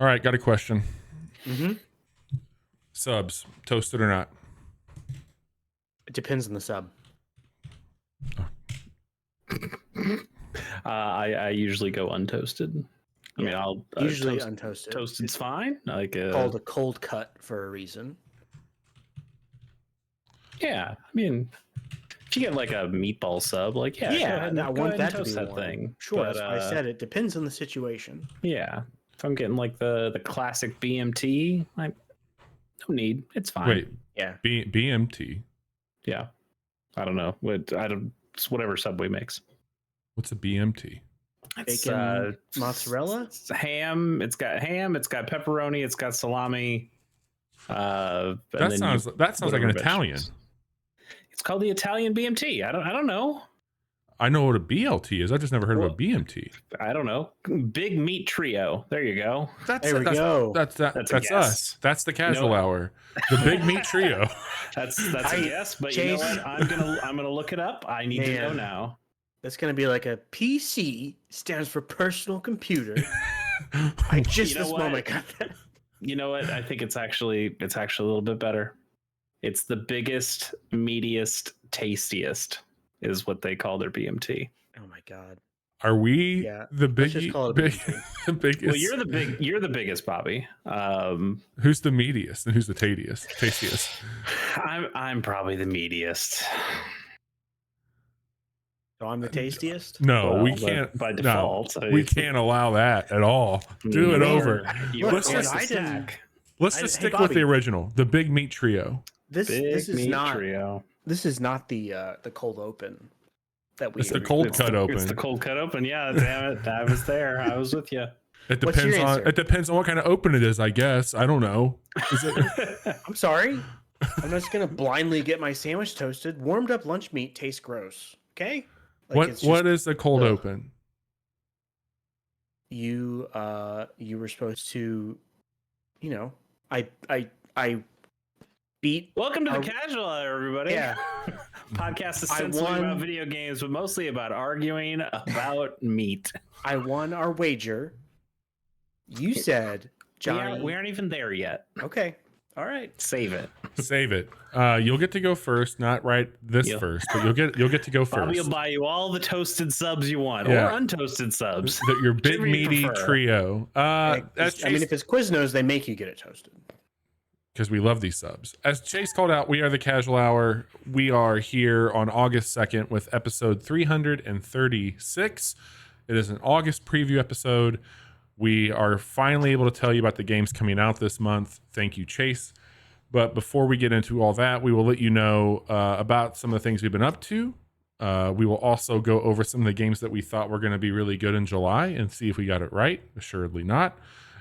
All right, got a question. Mm-hmm. Subs, toasted or not? It depends on the sub. I usually go untoasted. I mean, I'll usually untoasted. Toasted's It's fine. Like called a cold cut for a reason. Yeah, I mean, if you get like a meatball sub, like go ahead and, I want that to toast be that one thing. Sure, But, that's why I said it depends on the situation. Yeah, if I'm getting like the classic BMT, like no need, it's fine. Wait, Yeah, BMT. Yeah, I don't know. It's whatever Subway makes. What's a BMT? It's bacon mozzarella. It's ham. It's got ham. It's got pepperoni. It's got salami. That sounds like an Italian. It's called the Italian BMT. I don't know. I know what a BLT is. I just never heard of a BMT. I don't know. Big meat trio. There you go. There we go. That's us. That's the casual hour. The big meat trio. That's a guess, but Chase, you know what? I'm gonna look it up. I need to know now. That's gonna be like a PC stands for personal computer. I just this moment got that. You know what? I think it's actually a little bit better. It's the biggest, meatiest, tastiest is what they call their BMT. Oh my god. Are we the biggest? Well, you're the biggest, Bobby. Who's the meatiest and who's the tastiest? I'm probably the meatiest. So I'm the tastiest? No, we can't. By default. No, we can't allow that at all. Do it over. Let's just stick with the original, the big meat trio. This is not the cold open that we. It's the cold cut open. It's the cold cut open. Yeah, damn it, I was there. I was with you. It depends on what kind of open it is, I guess. I don't know. Is it? I'm sorry. I'm just gonna blindly get my sandwich toasted. Warmed up lunch meat tastes gross. Okay. What is a cold open? You were supposed to, I beat. Welcome to the casual hour, everybody. Yeah. Podcast essentially about video games, but mostly about arguing about meat. I won our wager. You said, Johnny, we aren't even there yet. Okay. All right. Save it. You'll get to go first, not first, but you'll get to go first. Bobby will buy you all the toasted subs you want, or untoasted subs. Your big meaty trio. I mean, if it's Quiznos, they make you get it toasted. Because we love these subs. As Chase called out, we are the Casual Hour. We are here on August 2nd with episode 336. It is an August preview episode. We are finally able to tell you about the games coming out this month. Thank you, Chase. But before we get into all that, we will let you know about some of the things we've been up to. We will also go over some of the games that we thought were going to be really good in July and see if we got it right. Assuredly not.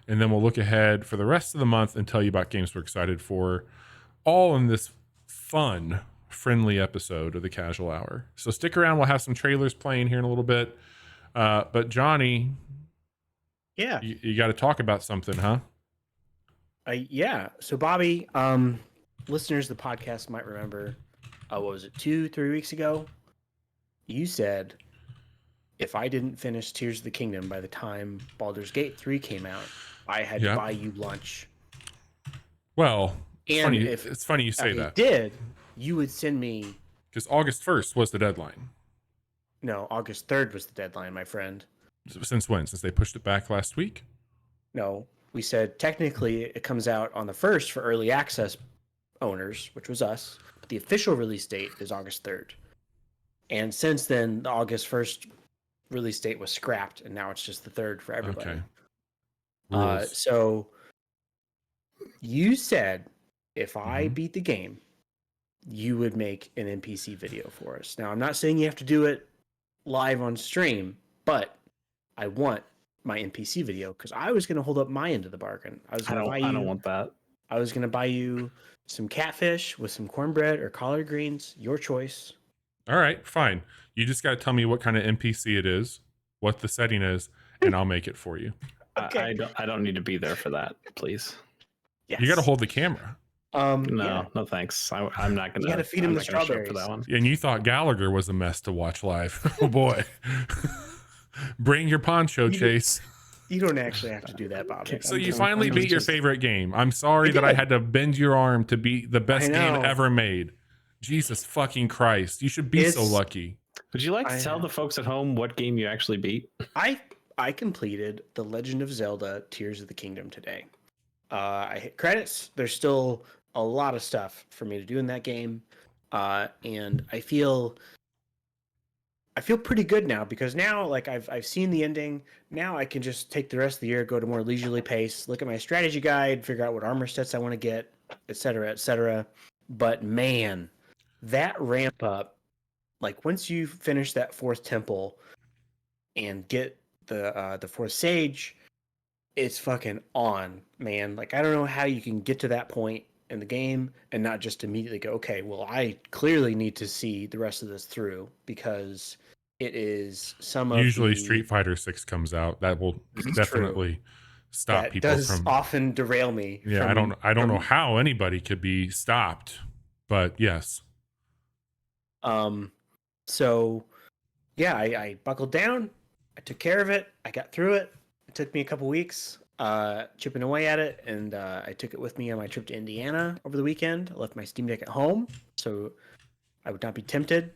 And then we'll look ahead for the rest of the month and tell you about games we're excited for, all in this fun, friendly episode of the Casual Hour. So stick around. We'll have some trailers playing here in a little bit. But Johnny... Yeah, you got to talk about something, huh? Yeah. So Bobby, listeners of the podcast might remember, what was it, 2-3 weeks ago? You said if I didn't finish Tears of the Kingdom by the time Baldur's Gate 3 came out, I had to buy you lunch. Well, and it's funny you say that. Did you would send me, because August 1st was the deadline. No, August 3rd was the deadline, my friend. Since when? Since they pushed it back last week? No, we said technically it comes out on the 1st for early access owners, which was us. But the official release date is August 3rd. And since then, the August 1st release date was scrapped, and now it's just the 3rd for everybody. Okay. So you said if I beat the game, you would make an NPC video for us. Now, I'm not saying you have to do it live on stream, but I want my NPC video because I was going to hold up my end of the bargain. I don't want that. I was going to buy you some catfish with some cornbread or collard greens, your choice. All right, fine. You just got to tell me what kind of NPC it is, what the setting is, and I'll make it for you. Okay. I don't need to be there for that, please. Yes. You got to hold the camera. No thanks. I'm not gonna. You got to feed him the strawberries for that one. And you thought Gallagher was a mess to watch live. Oh boy. Bring your poncho, Chase. You don't actually have to do that, Bobby. So you finally beat your favorite game. I'm sorry that I did. had to bend your arm to beat the best game know. ever made. Jesus fucking Christ. You should be so It's- lucky. Would you like to tell the folks at home what game you actually beat? I completed The Legend of Zelda Tears of the Kingdom today. I hit credits. There's still a lot of stuff for me to do in that game. And I feel pretty good now because now like I've seen the ending. Now I can just take the rest of the year, go to more leisurely pace, look at my strategy guide, figure out what armor sets I want to get, etc., etc. But man, that ramp up, like once you finish that fourth temple and get the fourth sage, it's fucking on, man. Like I don't know how you can get to that point in the game and not just immediately go, okay, well, I clearly need to see the rest of this through because it is some of Usually the, Street Fighter 6 comes out. That will It's definitely stop that people does from often derail me. Yeah, from, I don't know from- how anybody could be stopped. But yes. So yeah, I buckled down. I took care of it. I got through it. It took me a couple weeks chipping away at it, and I took it with me on my trip to Indiana over the weekend. I left my Steam Deck at home, so I would not be tempted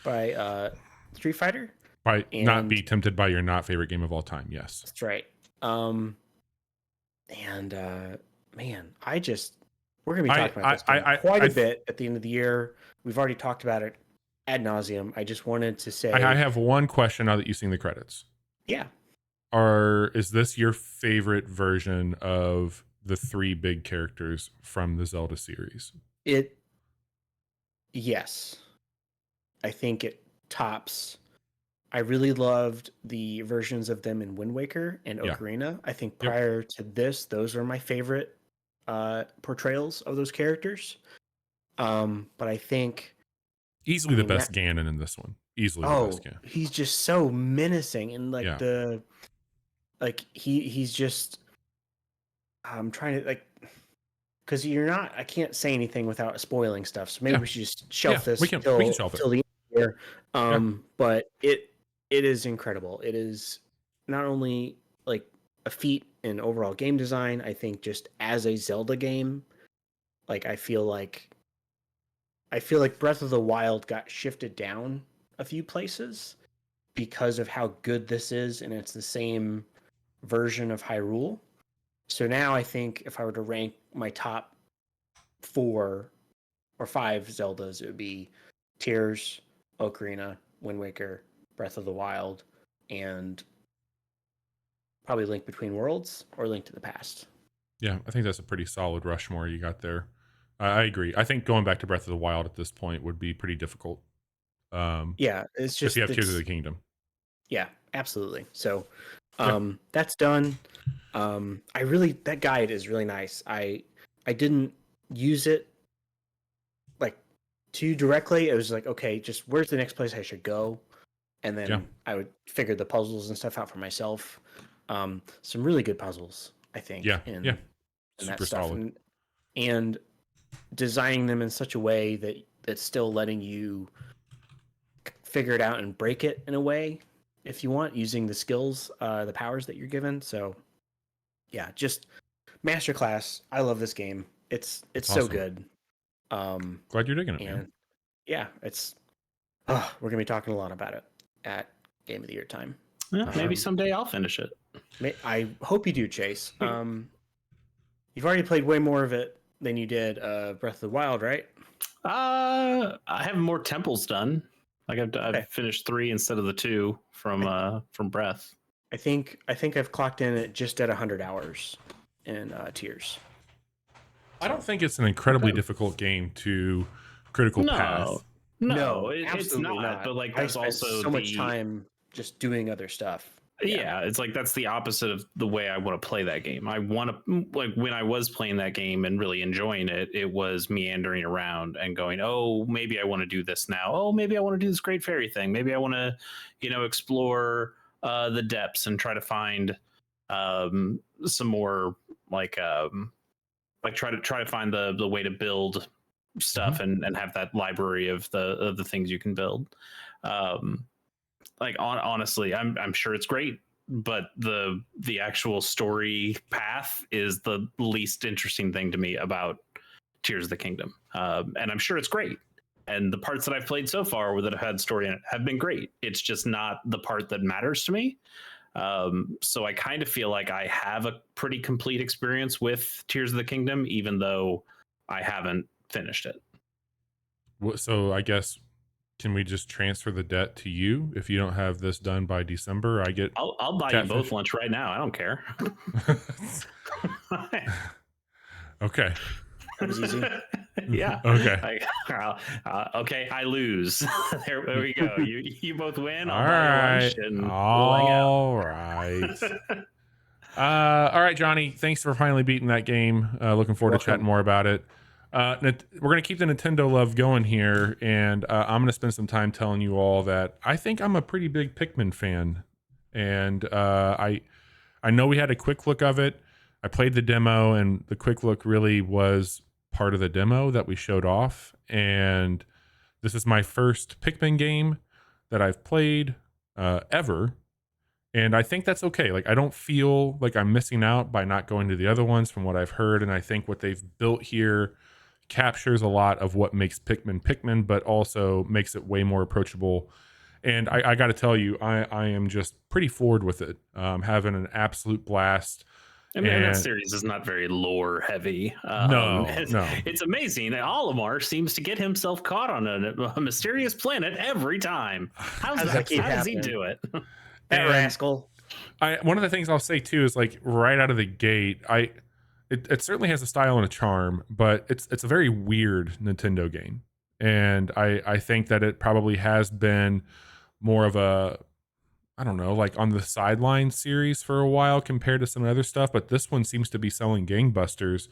by Street Fighter. By not And- be tempted by your not favorite game of all time. Yes. That's right. Man, we're gonna be talking about this game quite a bit at the end of the year. We've already talked about it ad nauseum. I just wanted to say, I have one question now that you've seen the credits. yeah, Is this your favorite version of the three big characters from the Zelda series? yes, I think it tops. I really loved the versions of them in Wind Waker and Yeah. Ocarina. I think prior to this, those are my favorite portrayals of those characters. But I think Easily the best Ganon in this one. Easily the best Ganon. he's just so menacing and like he's just I'm trying to like because I can't say anything without spoiling stuff. So maybe we should just shelf this we can shelf it. till the end here. But it is incredible. It is not only like a feat in overall game design, I think just as a Zelda game, like I feel like Breath of the Wild got shifted down a few places because of how good this is, and it's the same version of Hyrule. So now I think if I were to rank my top 4 or 5 Zeldas, it would be Tears, Ocarina, Wind Waker, Breath of the Wild, and probably Link Between Worlds or Link to the Past. Yeah, I think that's a pretty solid Rushmore you got there. I agree. I think going back to Breath of the Wild at this point would be pretty difficult. Yeah, it's just if you have Tears of the Kingdom. Yeah, absolutely. So that's done. That guide is really nice. I didn't use it like too directly. It was like, okay, just where's the next place I should go? And then I would figure the puzzles and stuff out for myself. Some really good puzzles, I think. In that Super stuff. solid. And designing them in such a way that's still letting you figure it out and break it in a way if you want, using the skills, the powers that you're given. So yeah, just masterclass. I love this game. It's Awesome. so good. Glad you're digging it, man. Yeah, we're gonna be talking a lot about it at Game of the Year time. Yeah, maybe someday I'll finish it. I hope you do, Chase. You've already played way more of it than you did Breath of the Wild, right? I have more temples done. Like I've finished 3 instead of the 2 from Breath. I think I've clocked in at just at 100 hours in Tears. I don't think it's an incredibly difficult game to critical path. No, it's not. But like, there's also so much time just doing other stuff. Yeah, it's like that's the opposite of the way I want to play that game. I want to, like, when I was playing that game and really enjoying it, it was meandering around and going, oh, maybe I want to do this now. Oh, maybe I want to do this great fairy thing. Maybe I want to, explore the depths and try to find some more try to find the way to build stuff and have that library of the things you can build. Honestly, I'm sure it's great. but the actual story path is the least interesting thing to me about Tears of the Kingdom. And I'm sure it's great. And the parts that I've played so far that have had story in it have been great. It's just not the part that matters to me. So I kind of feel like I have a pretty complete experience with Tears of the Kingdom, even though I haven't finished it. So I guess, can we just transfer the debt to you if you don't have this done by December? I get. I'll buy you both lunch right now. I don't care. Okay. That was easy. Yeah. Okay. Okay. I lose. there we go. You both win. I'll All buy right. you lunch and All right. All right, Johnny. Thanks for finally beating that game. Looking forward to chatting more about it. We're going to keep the Nintendo love going here, and I'm going to spend some time telling you all that I think I'm a pretty big Pikmin fan, and I know we had a quick look of it. I played the demo, and the quick look really was part of the demo that we showed off, and this is my first Pikmin game that I've played ever. And I think that's okay. Like, I don't feel like I'm missing out by not going to the other ones from what I've heard. And I think what they've built here captures a lot of what makes Pikmin, but also makes it way more approachable. And I got to tell you, I am just pretty forward with it. Having an absolute blast. And that series is not very lore heavy. No. It's amazing. Olimar seems to get himself caught on a mysterious planet every time. How does he do it? That rascal. One of the things I'll say too is, like, right out of the gate, it certainly has a style and a charm, but it's a very weird Nintendo game, and I think that it probably has been more of a, I don't know, like on the sideline series for a while compared to some other stuff, but this one seems to be selling gangbusters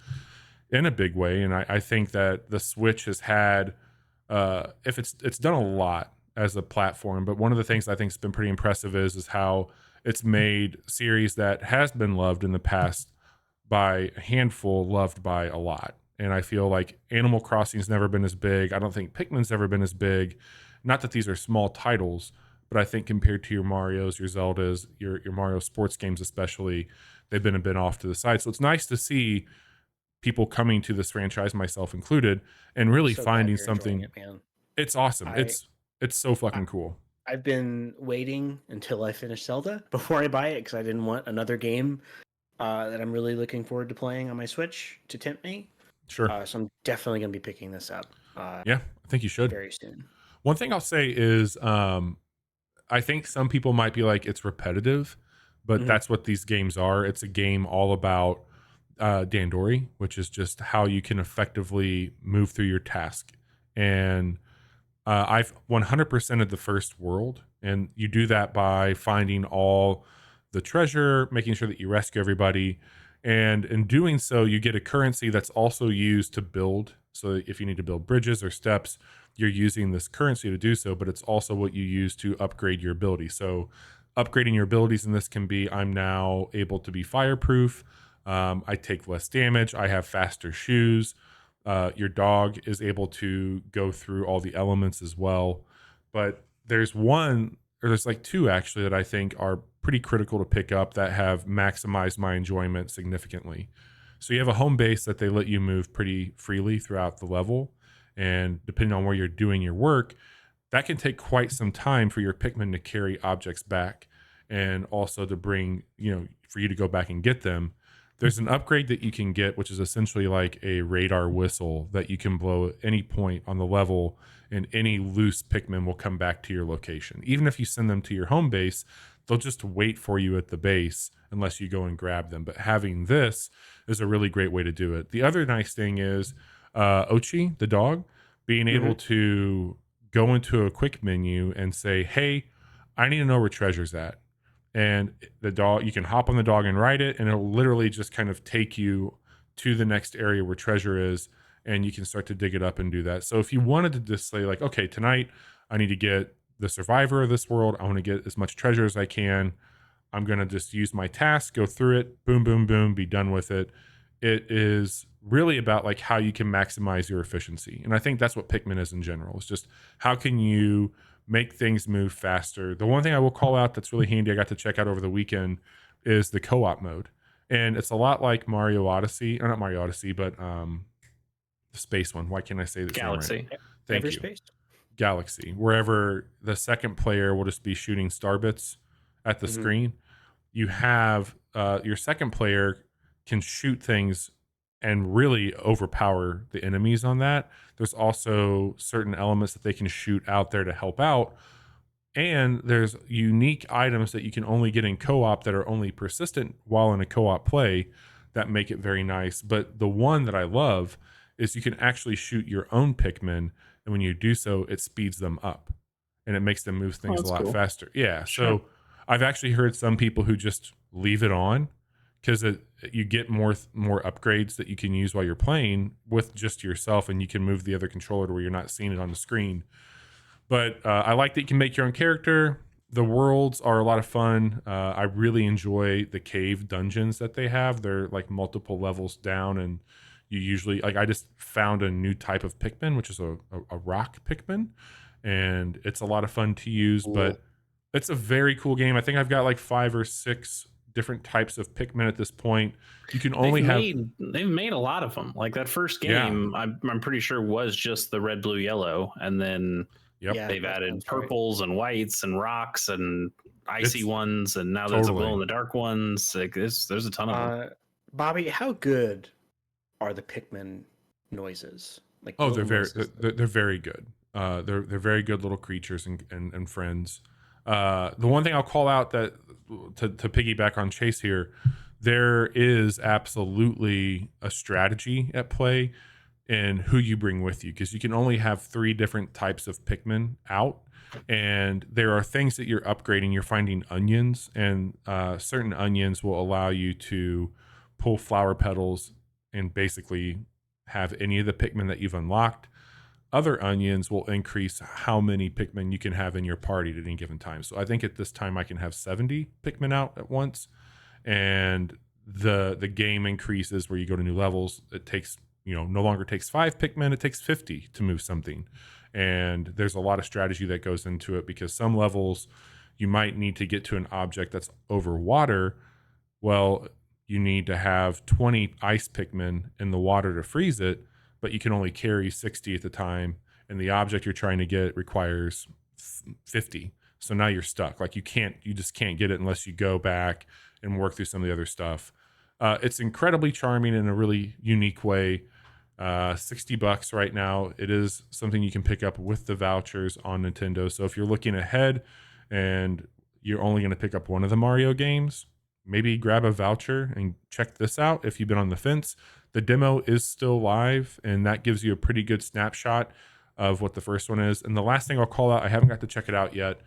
in a big way, and I think that the Switch has had, if it's done a lot as a platform, but one of the things I think has been pretty impressive is how it's made series that has been loved in the past by a handful loved by a lot. And I feel like Animal Crossing's never been as big. I don't think Pikmin's ever been as big. Not that these are small titles, but I think compared to your Marios, your Zeldas, your Mario sports games especially, they've been a bit off to the side. So it's nice to see people coming to this franchise, myself included, and really finding something. It's awesome. It's so fucking cool. I've been waiting until I finish Zelda before I buy it because I didn't want another game that I'm really looking forward to playing on my Switch to tempt me. Sure. So I'm definitely going to be picking this up. Yeah, I think you should. Very soon. One thing I'll say is I think some people might be like, it's repetitive, but that's what these games are. It's a game all about Dandori, which is just how you can effectively move through your task. And I've 100%ed the first world, and you do that by finding all the treasure, making sure that you rescue everybody, and in doing so, you get a currency that's also used to build. So if you need to build bridges or steps, you're using this currency to do so, but it's also what you use to upgrade your ability. So upgrading your abilities in this can be, I'm now able to be fireproof, I take less damage, I have faster shoes. Your dog is able to go through all the elements as well. But there's like two actually that I think are pretty critical to pick up that have maximized my enjoyment significantly. So you have a home base that they let you move pretty freely throughout the level. And depending on where you're doing your work, that can take quite some time for your Pikmin to carry objects back and also to bring, for you to go back and get them. There's an upgrade that you can get, which is essentially like a radar whistle that you can blow at any point on the level, and any loose Pikmin will come back to your location. Even if you send them to your home base, they'll just wait for you at the base unless you go and grab them. But having this is a really great way to do it. The other nice thing is Ochi, the dog, being able to go into a quick menu and say, hey, I need to know where treasure's at. And the dog, you can hop on the dog and ride it, and it'll literally just kind of take you to the next area where treasure is, and you can start to dig it up and do that. So if you wanted to just say like, okay, tonight I need to get the survivor of this world, I want to get as much treasure as I can, I'm going to just use my task, go through it, boom, boom, boom, be done with it. It is really about like how you can maximize your efficiency. And I think that's what Pikmin is in general. It's just how can you make things move faster. The one thing I will call out that's really handy, I got to check out over the weekend, is the co-op mode. And it's a lot like Mario Odyssey, or not Mario Odyssey, but the space one. Why can't I say the Galaxy. name right? Thank you. Everspace? Galaxy, wherever the second player will just be shooting starbits at the screen. You have your second player can shoot things and really overpower the enemies on that. There's also certain elements that they can shoot out there to help out. And there's unique items that you can only get in co-op that are only persistent while in a co-op play that make it very nice. But the one that I love is you can actually shoot your own Pikmin, and when you do so, it speeds them up and it makes them move things a lot cool. faster. Yeah. Sure. So I've actually heard some people who just leave it on because you get more upgrades that you can use while you're playing with just yourself, and you can move the other controller to where you're not seeing it on the screen. But I like that you can make your own character. The worlds are a lot of fun. I really enjoy the cave dungeons that they have. They're like multiple levels down, and you usually I just found a new type of Pikmin, which is a rock Pikmin, and it's a lot of fun to use. Cool. But it's a very cool game. I think I've got like 5 or 6 different types of Pikmin at this point. You can only they've made a lot of them. Like that first game, I'm pretty sure was just the red, blue, yellow, and then they've added purples and whites and rocks and icy ones, and now there's a glow in the dark ones. Like there's a ton of them. Bobby, how good are the Pikmin noises? Like they're very good. They're very good little creatures and friends. The one thing I'll call out that to piggyback on Chase here, there is absolutely a strategy at play in who you bring with you, because you can only have 3 different types of Pikmin out, and there are things that you're upgrading. You're finding onions, and certain onions will allow you to pull flower petals and basically have any of the Pikmin that you've unlocked. Other onions will increase how many Pikmin you can have in your party at any given time. So I think at this time I can have 70 Pikmin out at once, and the game increases where you go to new levels. It takes, no longer takes 5 Pikmin, it takes 50 to move something. And there's a lot of strategy that goes into it, because some levels you might need to get to an object that's over water. Well, you need to have 20 ice Pikmin in the water to freeze it, but you can only carry 60 at the time, and the object you're trying to get requires 50. So now you're stuck. Like you just can't get it unless you go back and work through some of the other stuff. It's incredibly charming in a really unique way. $60 right now. It is something you can pick up with the vouchers on Nintendo. So if you're looking ahead and you're only going to pick up one of the Mario games, maybe grab a voucher and check this out if you've been on the fence. The demo is still live, and that gives you a pretty good snapshot of what the first one is. And the last thing I'll call out, I haven't got to check it out yet.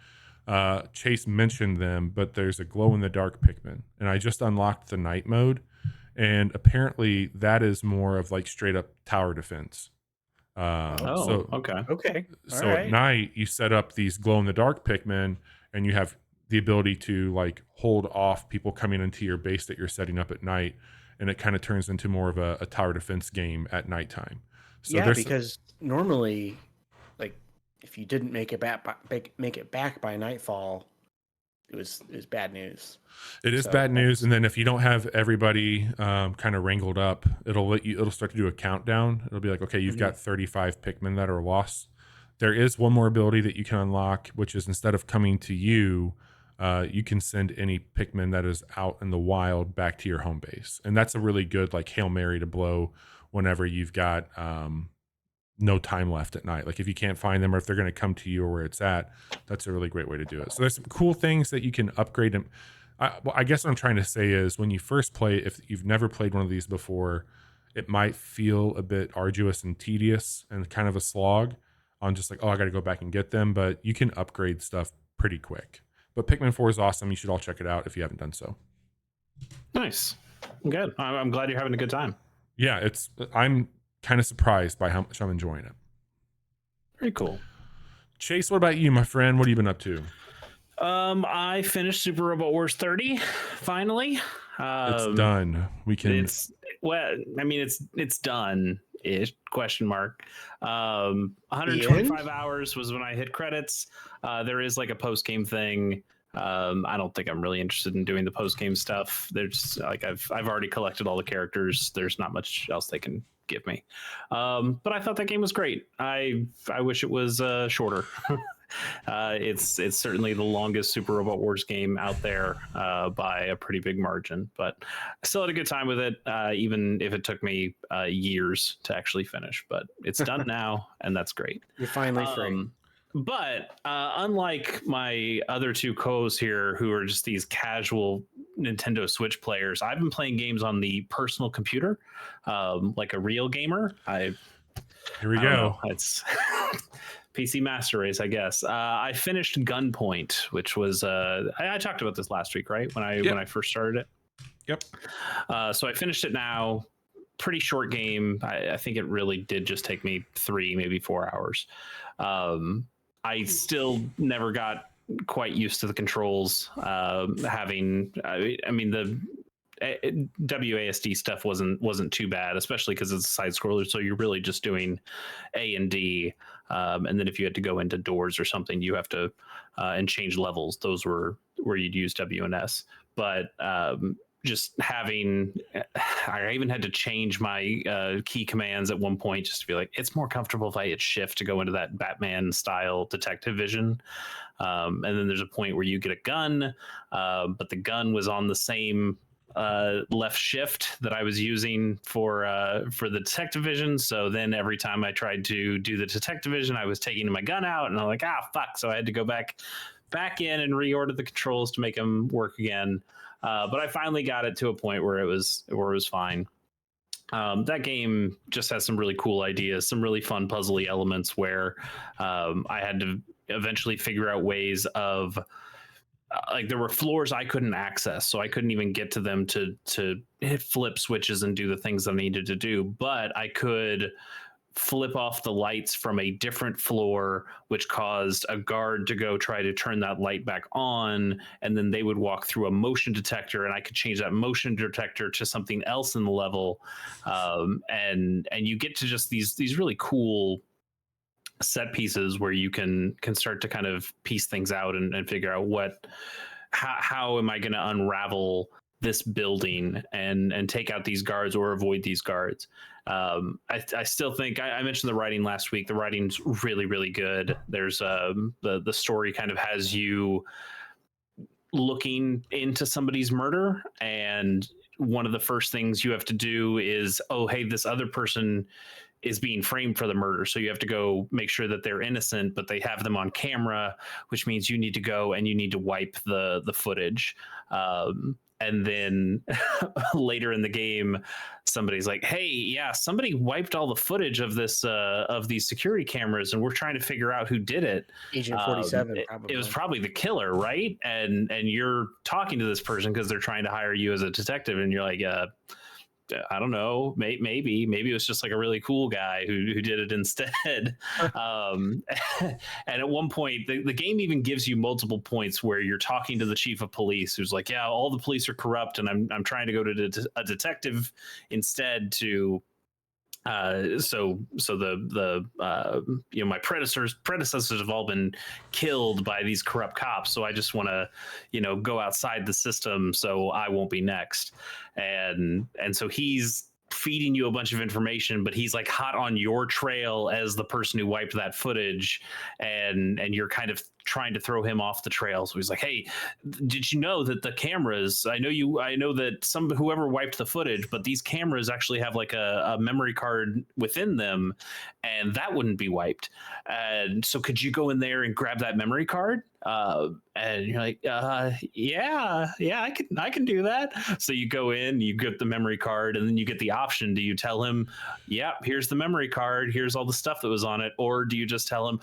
Chase mentioned them, but there's a glow-in-the-dark Pikmin, and I just unlocked the night mode, and apparently that is more of like straight-up tower defense. Okay. So at night, you set up these glow-in-the-dark Pikmin, and you have the ability to like hold off people coming into your base that you're setting up at night, and it kind of turns into more of a tower defense game at nighttime. So because normally, like if you didn't make it back by nightfall, it was bad news. It is bad news, and then if you don't have everybody kind of wrangled up, it'll start to do a countdown. It'll be like, okay, you've got 35 Pikmin that are lost. There is one more ability that you can unlock, which is instead of coming to you, you can send any Pikmin that is out in the wild back to your home base. And that's a really good like Hail Mary to blow whenever you've got no time left at night. Like if you can't find them, or if they're going to come to you or where it's at, that's a really great way to do it. So there's some cool things that you can upgrade them. I guess what I'm trying to say is when you first play, if you've never played one of these before, it might feel a bit arduous and tedious and kind of a slog on just like, I got to go back and get them. But you can upgrade stuff pretty quick. But Pikmin 4 is awesome. You should all check it out if you haven't done so. Nice. Good. I'm glad you're having a good time. Yeah, I'm kind of surprised by how much I'm enjoying it. Very cool. Chase, what about you, my friend? What have you been up to? I finished Super Robot Wars 30 finally. It's done. We can. It's well, I mean, it's done. Ish, question mark. 125 hours was when I hit credits. There is like a post game thing. I don't think I'm really interested in doing the post game stuff. There's like I've already collected all the characters. There's not much else they can give me. But I thought that game was great. I wish it was shorter. It's certainly the longest Super Robot Wars game out there by a pretty big margin, but I still had a good time with it, even if it took me years to actually finish. But it's done now, and that's great. You're finally free. But unlike my other two co-hosts here, who are just these casual Nintendo Switch players, I've been playing games on the personal computer, like a real gamer. Here we go. It's PC Master Race, I guess. I finished Gunpoint, which was I talked about this last week, right? When I first started it. Yep. So I finished it now. Pretty short game. I think it really did just take me 3, maybe 4 hours. I still never got quite used to the controls. I mean, the WASD stuff wasn't too bad, especially because it's a side scroller. So you're really just doing A and D, and then if you had to go into doors or something, you have to and change levels. Those were where you'd use W and S. But just having, I even had to change my key commands at one point just to be like, it's more comfortable if I hit shift to go into that Batman style detective vision. And then there's a point where you get a gun, but the gun was on the same left shift that I was using for the detective vision. So then every time I tried to do the detective vision, I was taking my gun out, and I'm like, fuck. So I had to go back in and reorder the controls to make them work again. But I finally got it to a point where it was fine. That game just has some really cool ideas, some really fun puzzly elements where I had to eventually figure out ways of like there were floors I couldn't access, so I couldn't even get to them to hit flip switches and do the things I needed to do. But I could flip off the lights from a different floor, which caused a guard to go try to turn that light back on, and then they would walk through a motion detector, and I could change that motion detector to something else in the level, and you get to just these really cool set pieces where you can start to kind of piece things out and figure out how am I going to unravel this building and take out these guards or avoid these guards. I still think I mentioned the writing last week. The writing's really, really good. There's the story kind of has you looking into somebody's murder, and one of the first things you have to do is, oh, hey, this other person is being framed for the murder. So you have to go make sure that they're innocent, but they have them on camera, which means you need to go and you need to wipe the footage. And then later in the game, somebody's like, hey, yeah, somebody wiped all the footage of this of these security cameras, and we're trying to figure out who did it. Agent 47, it was probably the killer, right? And you're talking to this person because they're trying to hire you as a detective, and you're like, I don't know, maybe it was just like a really cool guy who did it instead. And at one point, the game even gives you multiple points where you're talking to the chief of police, who's like, yeah, all the police are corrupt, and I'm trying to go to a detective instead to. So the my predecessors have all been killed by these corrupt cops. So I just want to, go outside the system so I won't be next. And so he's feeding you a bunch of information, but he's like hot on your trail as the person who wiped that footage, and you're kind of trying to throw him off the trail. So he's like, hey, did you know that the cameras, I know that whoever wiped the footage, but these cameras actually have like a memory card within them, and that wouldn't be wiped. And so could you go in there and grab that memory card? And you're like, yeah, I can do that. So you go in, you get the memory card, and then you get the option. Do you tell him, yeah, here's the memory card, here's all the stuff that was on it? Or do you just tell him,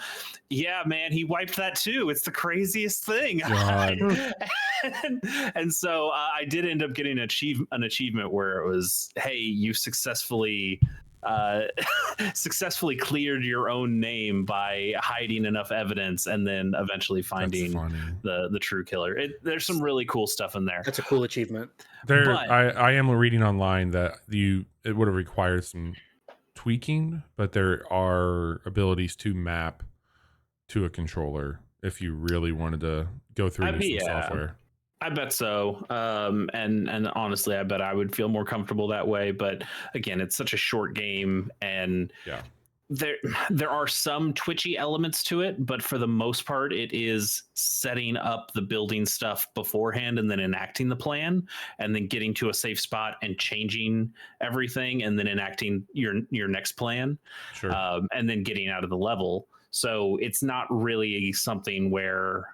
yeah, man, he wiped that too. It's the craziest thing. and so I did end up getting an achievement where it was, hey, you successfully successfully cleared your own name by hiding enough evidence and then eventually finding the true killer. There's some really cool stuff in there. That's a cool achievement. But I am reading online that it would have required some tweaking, but there are abilities to map to a controller if you really wanted to go through some software. I bet so. And honestly, I bet I would feel more comfortable that way. But again, it's such a short game, and there are some twitchy elements to it, but for the most part, it is setting up the building stuff beforehand and then enacting the plan, and then getting to a safe spot and changing everything, and then enacting your next plan, and then getting out of the level. So it's not really something where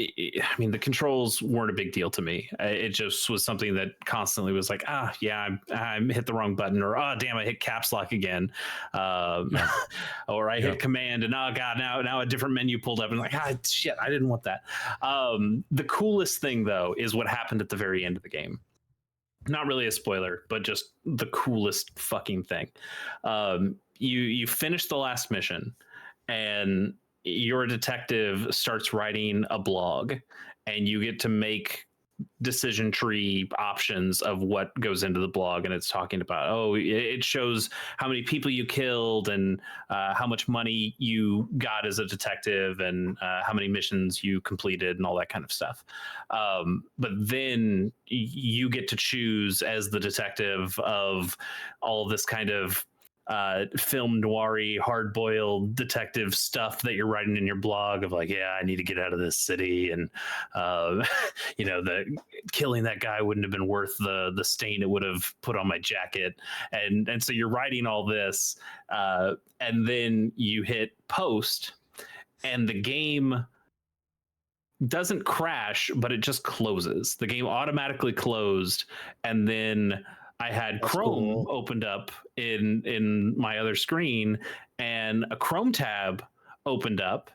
I mean, the controls weren't a big deal to me. It just was something that constantly was like, I hit the wrong button, or damn, I hit caps lock again, or I hit command, and oh god, now a different menu pulled up, and like, shit, I didn't want that. The coolest thing though is what happened at the very end of the game. Not really a spoiler, but just the coolest fucking thing. You finish the last mission, and your detective starts writing a blog, and you get to make decision tree options of what goes into the blog, and it's talking about it shows how many people you killed, and how much money you got as a detective, and how many missions you completed, and all that kind of stuff. But then you get to choose as the detective of all this kind of film noiry, hard-boiled detective stuff that you're writing in your blog of like, I need to get out of this city, and the killing that guy wouldn't have been worth the stain it would have put on my jacket, and so you're writing all this, and then you hit post, and the game doesn't crash, but it just closes. The game automatically closed, and then I had Chrome opened up in my other screen, and a Chrome tab opened up,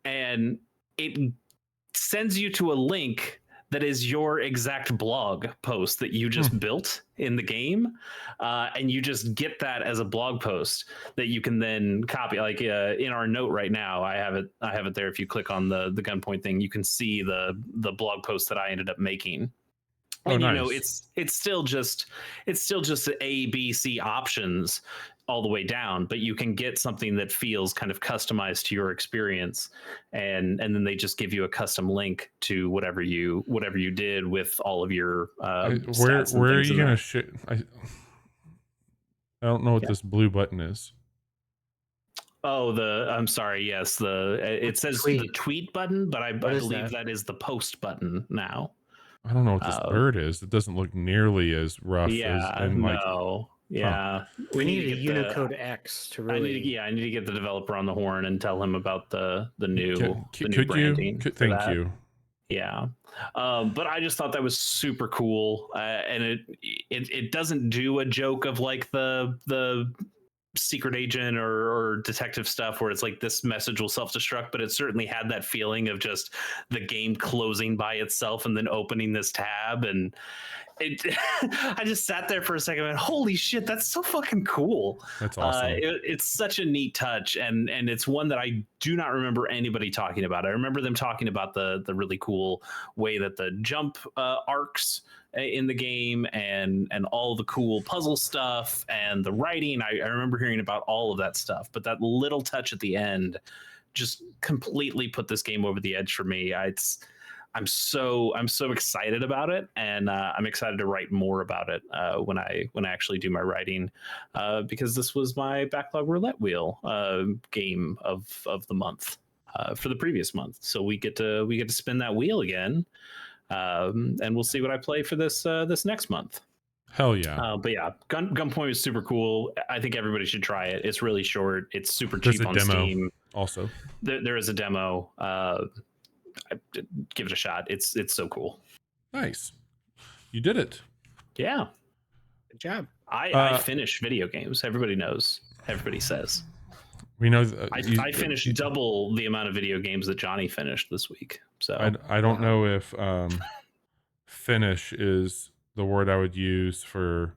and it sends you to a link that is your exact blog post that you just built in the game, and you just get that as a blog post that you can then copy. Like in our note right now, I have it there. If you click on the gunpoint thing, you can see the blog post that I ended up making. And nice. It's still just A, B, C options all the way down, but you can get something that feels kind of customized to your experience, and then they just give you a custom link to whatever you did with all of your where are you gonna I don't know what this blue button is. I'm sorry. Yes, it says the tweet button, but I believe that is the post button now. I don't know what this bird is. It doesn't look nearly as rough as we need a Unicode X to really. I need to get the developer on the horn and tell him about the new branding. Thank you. Yeah, but I just thought that was super cool, and it doesn't do a joke of like the secret agent or detective stuff where it's like this message will self-destruct, but it certainly had that feeling of just the game closing by itself and then opening this tab, and I just sat there for a second and holy shit, that's so fucking cool. That's awesome. It's such a neat touch, and it's one that I do not remember anybody talking about. I remember them talking about the really cool way that the jump arcs in the game, and all the cool puzzle stuff and the writing. I remember hearing about all of that stuff, but that little touch at the end just completely put this game over the edge for me. I'm so excited about it, and I'm excited to write more about it when I actually do my writing, because this was my backlog roulette wheel game of the month for the previous month. So we get to spin that wheel again. And we'll see what I play for this next month. Hell yeah! But yeah, Gunpoint is super cool. I think everybody should try it. It's really short. It's super cheap on Steam. Also, there is a demo. Give it a shot. It's so cool. Nice, you did it. Yeah, good job. I finish video games. Everybody knows. Everybody says. We know. I finished double the amount of video games that Johnny finished this week. So I don't know if finish is the word I would use for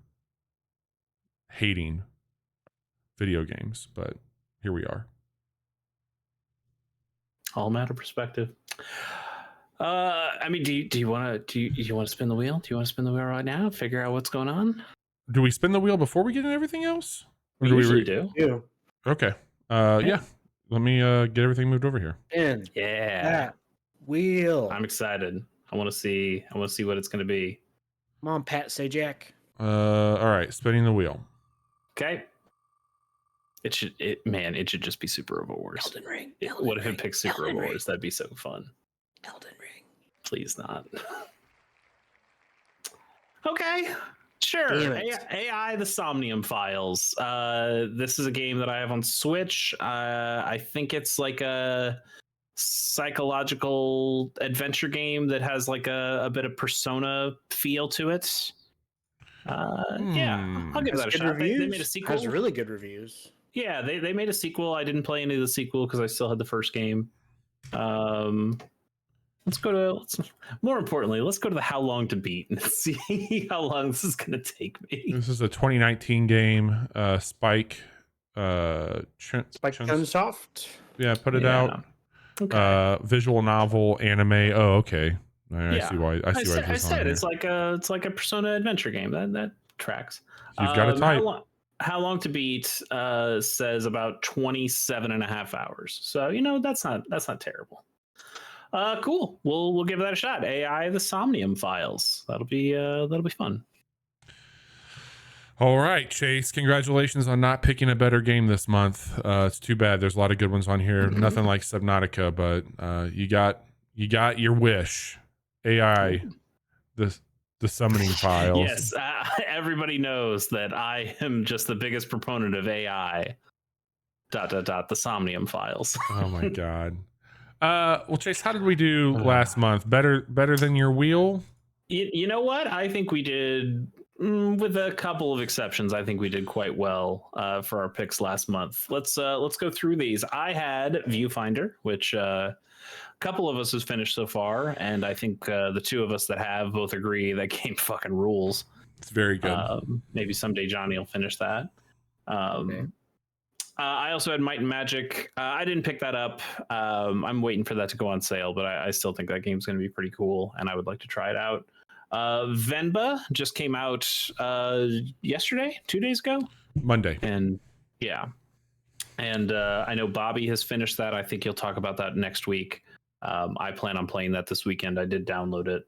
hating. video games, but here we are. All matter of perspective. I mean, do you want to spin the wheel? Do you want to spin the wheel right now? Figure out what's going on. Do we spin the wheel before we get into everything else? We usually do. Yeah. Okay. Yeah. Let me get everything moved over here. And Yeah. that wheel. I'm excited. I want to see what it's going to be. Come on, Pat Sajak. All right, spinning the wheel. Okay. It should just be Super Robot Wars. Elden Ring. What if it picks Super Robot Wars? That'd be so fun. Elden Ring. Please not. Okay. Sure. AI the Somnium Files. This is a game that I have on Switch. I think it's like a psychological adventure game that has like a bit of Persona feel to it. Yeah, I'll give that a shot. They made a sequel. Has really good reviews. Yeah, they made a sequel. I didn't play any of the sequel because I still had the first game. More importantly, let's go to the how long to beat and see how long this is going to take me. This is a 2019 game. Spike. Spike Chunsoft. Yeah, put it out. Okay. Visual novel, anime. Oh, okay. I see why. I said it's like a Persona adventure game. That tracks. You've got to type. How long to beat says about 27 and a half hours. So that's not terrible. Cool. We'll give that a shot. AI the Somnium Files. That'll be fun. All right, Chase. Congratulations on not picking a better game this month. It's too bad. There's a lot of good ones on here. Nothing like Subnautica, but you got your wish. AI, the Summoning Files. Yes, everybody knows that I am just the biggest proponent of AI. ... The Somnium Files. Oh my god. Well, Chase, how did we do last month? Better than your wheel? You know what? I think we did, with a couple of exceptions. I think we did quite well for our picks last month. Let's go through these. I had Viewfinder, which a couple of us has finished so far, and I think the two of us that have both agree that game fucking rules. It's very good. Maybe someday Johnny will finish that. Okay. I also had Might and Magic. I didn't pick that up. I'm waiting for that to go on sale, but I still think that game's going to be pretty cool, and I would like to try it out. Venba just came out yesterday, 2 days ago? Monday. And yeah. And I know Bobby has finished that. I think he'll talk about that next week. I plan on playing that this weekend. I did download it.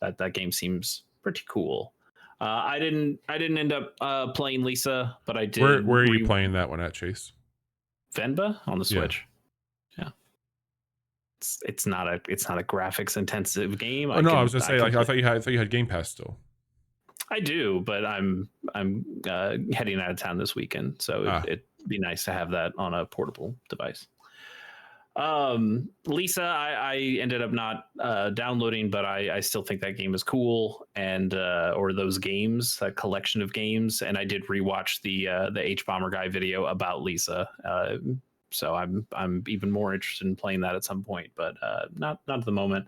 That game seems pretty cool. I didn't end up playing Lisa, but I did. Where are you playing that one at, Chase? Venba on the Switch. Yeah. It's not a graphics intensive game. Oh, I was gonna say, like, I thought you had Game Pass still. I do, but I'm heading out of town this weekend, so it'd be nice to have that on a portable device. Lisa, I ended up not downloading, but I still think that game is cool, and or those games, that collection of games. And I did rewatch the H Bomber Guy video about Lisa, so I'm even more interested in playing that at some point, but not at the moment.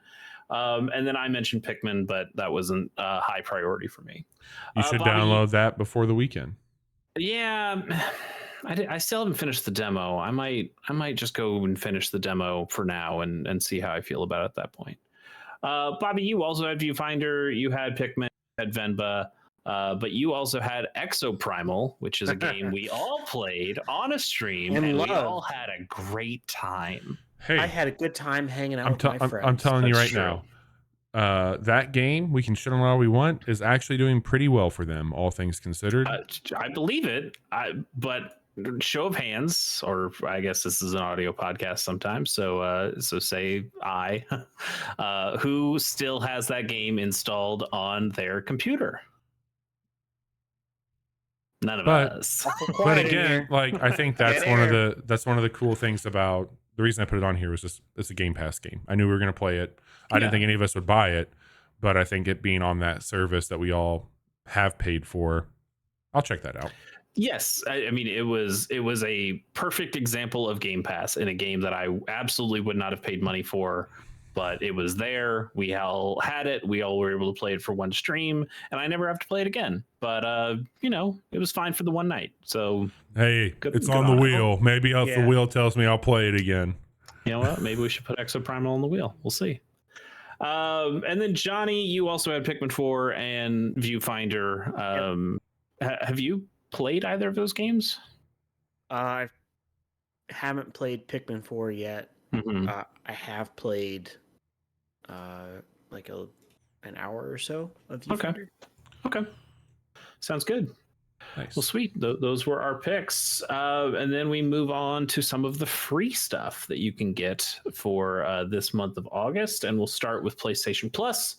And then I mentioned Pikmin, but that wasn't a high priority for me. You should download that before the weekend. Yeah. I still haven't finished the demo. I might just go and finish the demo for now and see how I feel about it at that point. Bobby, you also had Viewfinder, you had Pikmin, you had Venba, but you also had Exoprimal, which is a game we all played on a stream, and we all had a great time. Hey, I had a good time hanging out with my friends. I'm telling you right now, that game, we can shit on it all we want, is actually doing pretty well for them, all things considered. I believe it, but show of hands, or I guess this is an audio podcast sometimes, so say I, who still has that game installed on their computer? None of us. But again, like, I think that's one of the cool things about the reason I put it on here was just it's a Game Pass game. I knew we were going to play it. I didn't think any of us would buy it, but I think it being on that service that we all have paid for, I'll check that out. Yes, I mean it was a perfect example of Game Pass in a game that I absolutely would not have paid money for, but it was there. We all had it. We all were able to play it for one stream, and I never have to play it again. But it was fine for the one night. So Hey, Good- it's good on the on it. wheel. Maybe if the Yeah. wheel tells me I'll play it again. you know what? Maybe we should put Exoprimal on the wheel. We'll see. And then Johnny, you also had Pikmin 4 and Viewfinder. Have you played either of those games? I haven't played Pikmin 4 yet. Mm-hmm. I have played like an hour or so of Okay. Viewfinder. Okay. Sounds good. Nice. Well, sweet. Those were our picks. And then we move on to some of the free stuff that you can get for this month of August. And we'll start with PlayStation Plus.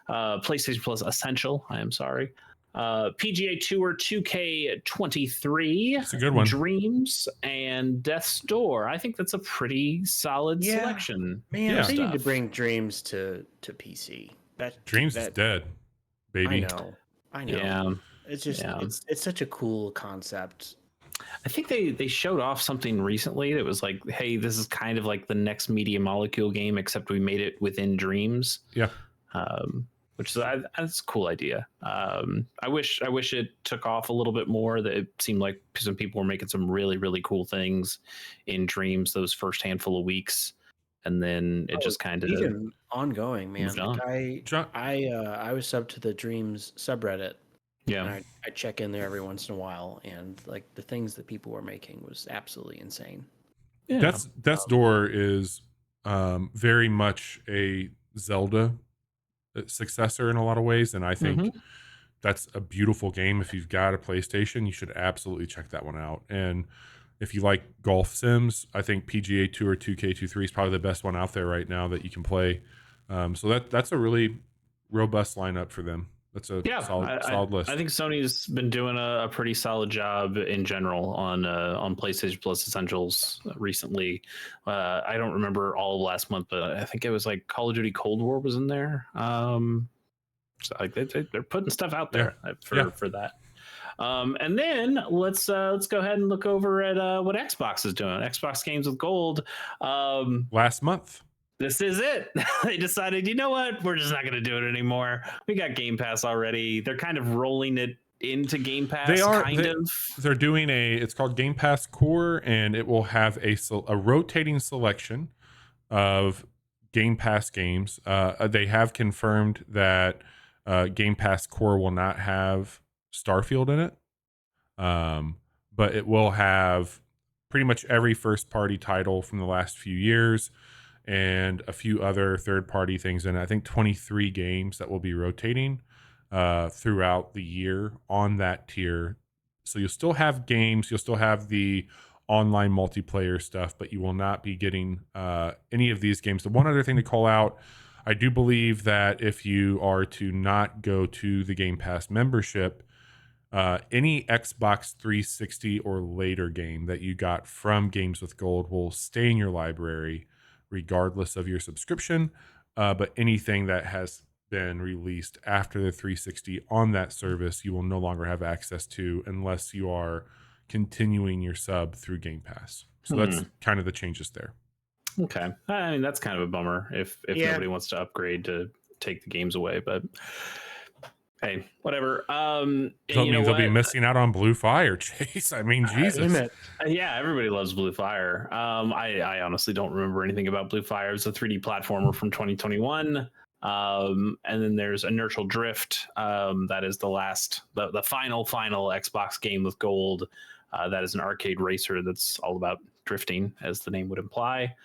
PlayStation Plus Essential. I am sorry. PGA Tour 2K23. It's a good one. Dreams and Death's Door. I think that's a pretty solid Yeah. selection. Man, Yeah. they need to Stuff. bring Dreams to PC. Dreams is dead, baby. I know. Yeah. It's just Yeah. it's such a cool concept. I think they showed off something recently that was like, hey, this is kind of like the next Media Molecule game, except we made it within Dreams. Yeah. Which is that's a cool idea. I wish it took off a little bit more. That it seemed like some people were making some really, really cool things in Dreams those first handful of weeks, and then it just kind of even ongoing, man. moved on. Like I was subbed to the Dreams subreddit. yeah. And I check in there every once in a while, and like the things that people were making was absolutely insane. Yeah. Death's Door is very much a Zelda successor in a lot of ways, and I think that's a beautiful game. If you've got a PlayStation, you should absolutely check that one out. And if you like golf sims, I think PGA Tour 2K23 is probably the best one out there right now that you can play. So that's a really robust lineup for them. That's a solid list. I think Sony's been doing a pretty solid job in general on PlayStation Plus Essentials recently. I don't remember all of last month, but I think it was like Call of Duty Cold War was in there. So like they're putting stuff out there for that. And then let's go ahead and look over at what Xbox is doing. Xbox Games with Gold. Last month. This is it. They decided, you know what? We're just not going to do it anymore. We got Game Pass already. They're kind of rolling it into Game Pass. They're doing it's called Game Pass Core, and it will have a rotating selection of Game Pass games. They have confirmed that Game Pass Core will not have Starfield in it, but it will have pretty much every first-party title from the last few years, and a few other third-party things, and I think 23 games that will be rotating throughout the year on that tier. So you'll still have games, you'll still have the online multiplayer stuff, but you will not be getting any of these games. The one other thing to call out, I do believe that if you are to not go to the Game Pass membership, any Xbox 360 or later game that you got from Games with Gold will stay in your library regardless of your subscription, but anything that has been released after the 360 on that service, you will no longer have access to unless you are continuing your sub through Game Pass. So that's kind of the changes there. Okay. I mean, that's kind of a bummer if nobody wants to upgrade to take the games away, but hey, whatever. So it means they'll be missing out on Blue Fire, Chase. I mean, Jesus. Yeah, everybody loves Blue Fire. I honestly don't remember anything about Blue Fire. It's a 3D platformer from 2021. And then there's Inertial Drift. That is the final Xbox game with Gold. That is an arcade racer that's all about drifting, as the name would imply,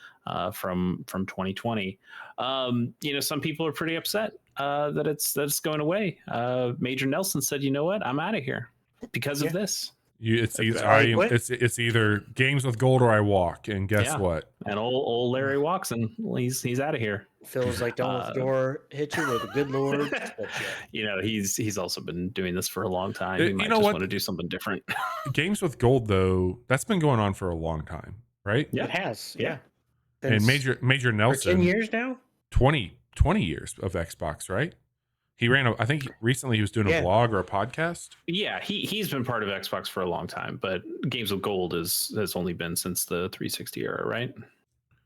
from 2020. Some people are pretty upset that it's going away. Major Nelson said, "You know what? I'm out of here because of this." It's either Games with Gold or I walk, and guess what? And old Larry walks, and he's out of here. Feels like don't let the door hit you with a good Lord. He's also been doing this for a long time. He might want to do something different. Games with Gold, though, that's been going on for a long time, right? Yeah, it has. Yeah. And Major Nelson, 10 years now, 20 years of Xbox, right? He ran I think recently he was doing a blog or a podcast. Yeah, he's been part of Xbox for a long time, but Games with Gold has only been since the 360 era, right?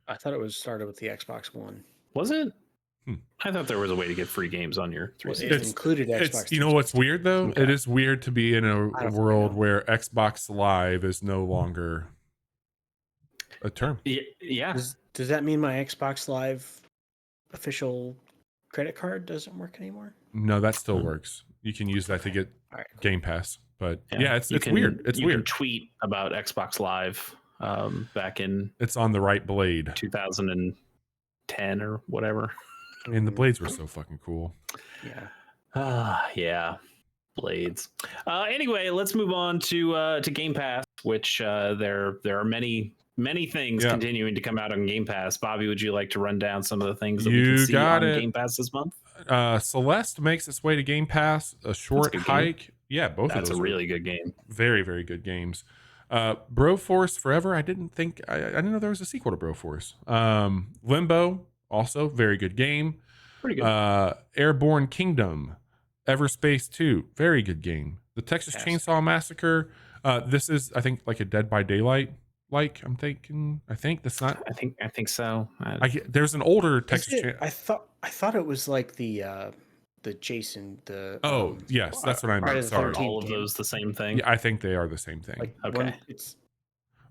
I thought it was started with the Xbox One. Was it? Hmm. I thought there was a way to get free games on your Well, 360. it included Xbox. It's, you know what's weird though? Okay. It is weird to be in a I don't world know. where Xbox Live is no longer a term. Yeah. Does that mean my Xbox Live official credit card doesn't work anymore? No, that still works. You can use that to get All right, cool. Game Pass. But yeah, it's You can- weird. It's you can weird. tweet about Xbox Live back in It's on the right blade. 2010 or whatever. And the blades were so fucking cool. Yeah. Yeah. Blades. Anyway, let's move on to Game Pass, which there are many things Yeah. continuing to come out on Game Pass. Bobby, would you like to run down some of the things that we You can see got on it. Game Pass this month? Celeste makes its way to Game Pass. A short good game. hike. Yeah, both of That's those a are really good game. very, very good games. Broforce Forever. I didn't know there was a sequel to Broforce. Limbo, also very good game. Pretty good. Airborne Kingdom, Everspace 2, very good game. The Texas Yes. Chainsaw Massacre. This is, I think, like a Dead by Daylight. Like I think that's not. I think so. There's an older Texas. I thought it was like the Jason Oh yes, that's what I Friday meant. the Sorry. 13th all of game. those the same thing. Yeah, I think they are the same thing. Like Okay.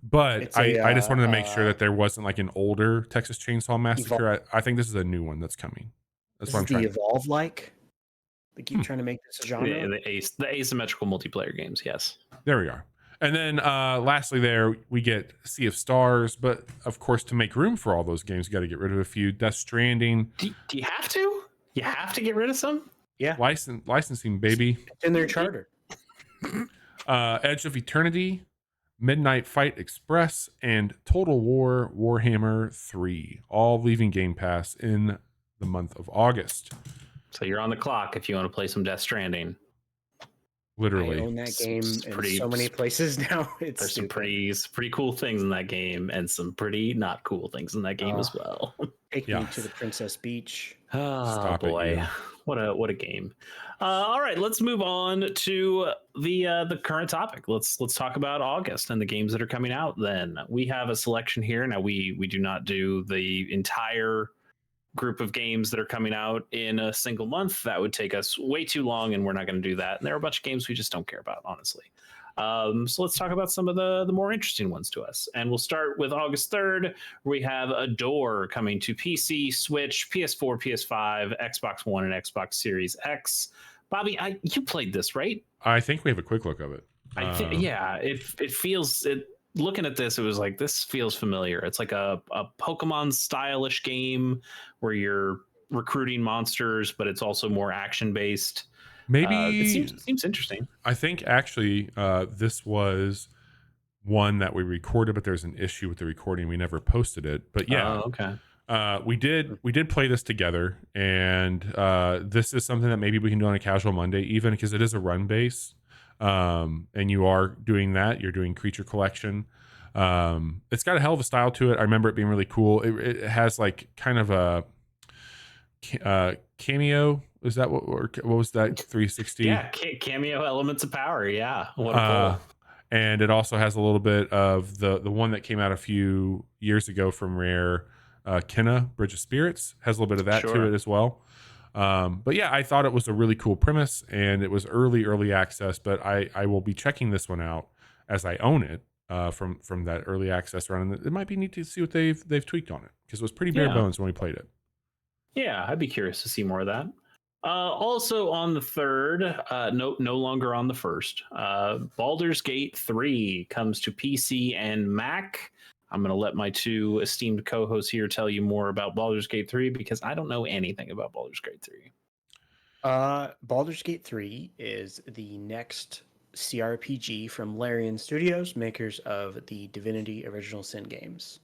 But it's I just wanted to make sure that there wasn't like an older Texas Chainsaw Massacre. I think this is a new one that's coming. That's This what I'm is the trying. Evolve like. They keep trying to make this a genre. Yeah, the asymmetrical multiplayer games. Yes. There we are. And then lastly there, we get Sea of Stars. But, of course, to make room for all those games, you got to get rid of a few. Death Stranding. Do you have to? You have to get rid of some? Yeah, Licensing, baby. it's in their charter. Edge of Eternity, Midnight Fight Express, and Total War Warhammer 3. All leaving Game Pass in the month of August. So you're on the clock if you want to play some Death Stranding. Literally. I own that game pretty- in so many places now. It's There's some stupid. pretty cool things in that game and some pretty not cool things in that game as well. Take Yeah. me to the Princess Beach. Oh Stop it, boy, you. what a game! All right, let's move on to the current topic. Let's talk about August and the games that are coming out. Then we have a selection here. Now we do not do the entire group of games that are coming out in a single month. That would take us way too long, and we're not going to do that. And there are a bunch of games we just don't care about, honestly. So let's talk about some of the more interesting ones to us. And we'll start with August 3rd. We have Adore coming to PC, Switch, PS4, PS5, Xbox One, and Xbox Series X. Bobby, you played this, right? I think we have a quick look of it. I think, yeah, it feels it. Looking at this, it was like, this feels familiar. It's like a Pokemon stylish game where you're recruiting monsters, but it's also more action based. Maybe it seems interesting. I think actually this was one that we recorded, but there's an issue with the recording. We never posted it. But yeah, Okay. we did play this together, and this is something that maybe we can do on a casual Monday, even because it is a run base. And you are doing that. You're doing creature collection. It's got a hell of a style to it. I remember it being really cool. It has like kind of a cameo. Is that what was that 360? Yeah, cameo elements of power. Yeah, what a pull. And it also has a little bit of the one that came out a few years ago from Rare, Kenna, Bridge of Spirits, has a little bit of that to it as well. But yeah, I thought it was a really cool premise, and it was early access. But I will be checking this one out as I own it from that early access run. And it might be neat to see what they've tweaked on it, because it was pretty bare bones when we played it. Yeah, I'd be curious to see more of that. Also on the 3rd, no longer on the 1st. Baldur's Gate 3 comes to PC and Mac. I'm going to let my two esteemed co-hosts here tell you more about Baldur's Gate 3, because I don't know anything about Baldur's Gate 3. Baldur's Gate 3 is the next CRPG from Larian Studios, makers of the Divinity Original Sin games.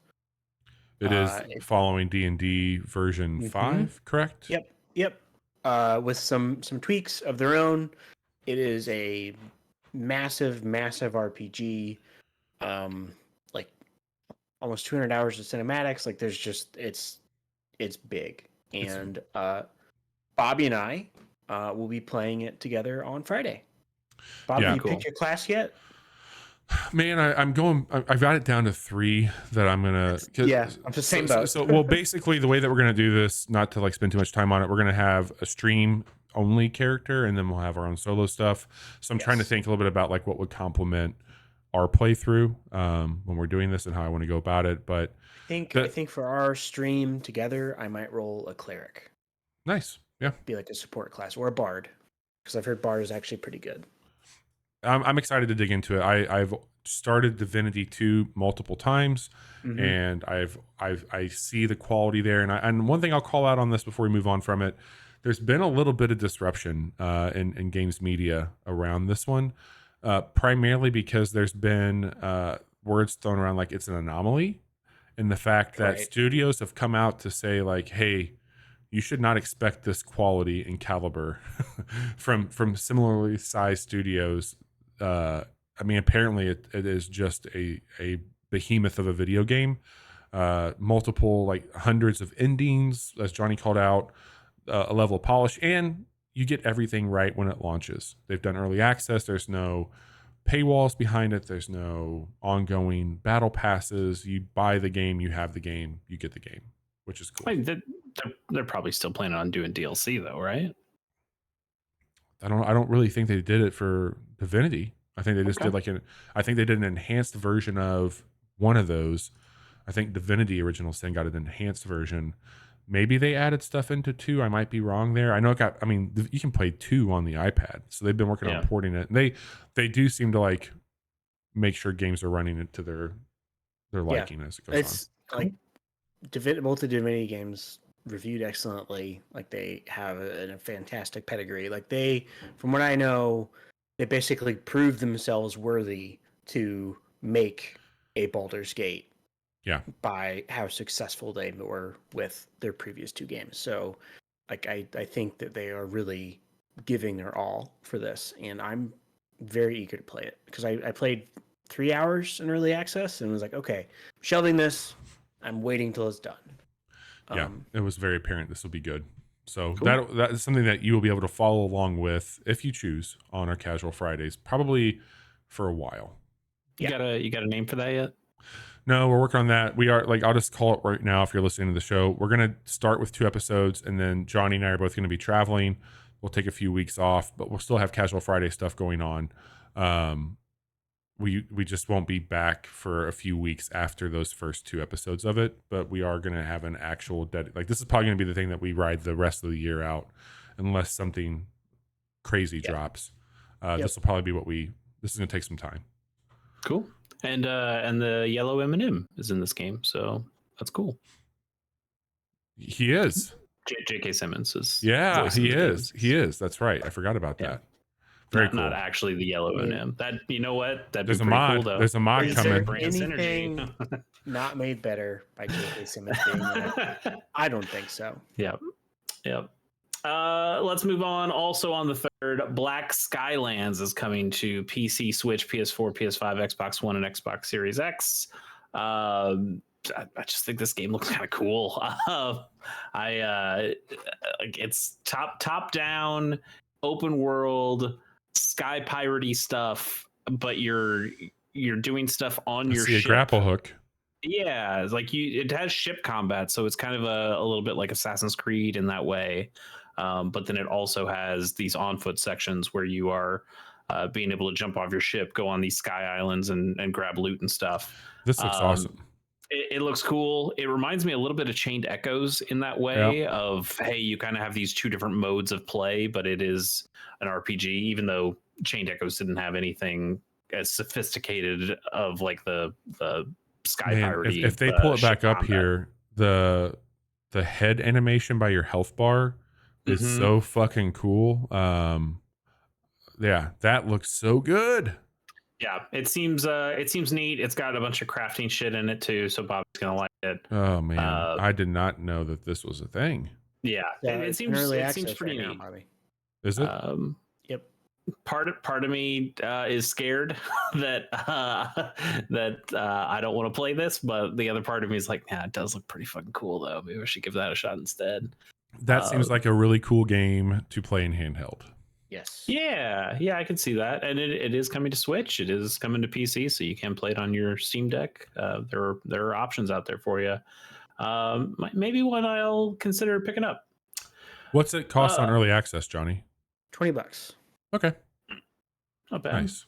It is following D&D version 5, correct? Yep. With some tweaks of their own. It is a massive RPG. Like almost 200 hours of cinematics. Like there's just it's big. And Bobby and I will be playing it together on Friday. Bobby, you picked your class yet? Man, I've got it down to 3 that I'm gonna. Yeah, I'm the same boat. Well, basically, the way that we're gonna do this, not to like spend too much time on it, we're gonna have a stream only character, and then we'll have our own solo stuff. So I'm trying to think a little bit about like what would complement our playthrough when we're doing this and how I want to go about it. But I think for our stream together, I might roll a cleric, nice, yeah, be like a support class or a bard, because I've heard bard is actually pretty good. I'm excited to dig into it. I've started Divinity 2 multiple times, and I see the quality there. And one thing I'll call out on this before we move on from it, there's been a little bit of disruption in games media around this one, primarily because there's been words thrown around like it's an anomaly, and the fact that studios have come out to say like, hey, you should not expect this quality and caliber from similarly sized studios. I mean, apparently it is just a behemoth of a video game. Multiple, like hundreds of endings, as Johnny called out, a level of polish, and you get everything right when it launches. They've done early access. There's no paywalls behind it. There's no ongoing battle passes. You buy the game, you have the game, you get the game, which is cool. I mean, they're probably still planning on doing DLC though, right? I don't really think they did it for Divinity. I think they just did I think they did an enhanced version of one of those. I think Divinity Original Sin got an enhanced version. Maybe they added stuff into 2. I might be wrong there. I know you can play 2 on the iPad. So they've been working on porting it. And they do seem to like make sure games are running it to their liking as it goes on. It's like both the Divinity games reviewed excellently. Like they have a fantastic pedigree. Like from what I know, they basically proved themselves worthy to make a Baldur's Gate. Yeah. By how successful they were with their previous 2 games. So like I think that they are really giving their all for this, and I'm very eager to play it because I played 3 hours in early access and was like, okay, I'm shelving this. I'm waiting till it's done. Yeah, it was very apparent this will be good. So cool. that is something that you will be able to follow along with if you choose on our Casual Fridays, probably for a while. You got a name for that yet? No, we're working on that. We are I'll just call it right now. If you're listening to the show, we're going to start with 2 episodes, and then Johnny and I are both going to be traveling. We'll take a few weeks off, but we'll still have Casual Friday stuff going on. We just won't be back for a few weeks after those first 2 episodes of it, but we are going to have an actual this is probably going to be the thing that we ride the rest of the year out, unless something crazy drops. This will probably be this is going to take some time. Cool. And the yellow M&M is in this game, so that's cool. He is. J.K. Simmons is. Yeah, he is. He is. That's right. I forgot about that. Very cool. Not actually the yellow M&M. That, you know what? That'd There's be a pretty mod. cool, though. There's a mod coming. Anything not made better by J.K. Simmons being there? I don't think so. Yep. Let's move on. Also on the 3rd, Black Skylands is coming to PC, Switch, PS4, PS5, Xbox One, and Xbox Series X. I just think this game looks kind of cool. It's top down, open world, sky piratey stuff, but you're doing stuff on your ship. A grapple hook. Yeah, it's like it has ship combat, so it's kind of a little bit like Assassin's Creed in that way. But then it also has these on-foot sections where you are being able to jump off your ship, go on these sky islands, and grab loot and stuff. This looks awesome. It looks cool. It reminds me a little bit of Chained Echoes in that way of, hey, you kind of have these 2 different modes of play, but it is an RPG, even though Chained Echoes didn't have anything as sophisticated of like the sky piratey. If they pull it back up here, the head animation by your health bar is so fucking cool. That looks so good. Yeah, it seems neat. It's got a bunch of crafting shit in it too, so Bob's gonna like it. Oh man, I did not know that this was a thing. Yeah, it seems pretty neat. Is it? Yep. Part of me is scared that I don't want to play this, but the other part of me is like, yeah, it does look pretty fucking cool though. Maybe I should give that a shot instead. That seems like a really cool game to play in handheld. Yes. Yeah, I can see that, and it is coming to Switch. It is coming to PC, so you can play it on your Steam Deck. There are options out there for you. Maybe one I'll consider picking up. What's it cost on Uh, early access, Johnny? $20. Okay, Not bad. nice.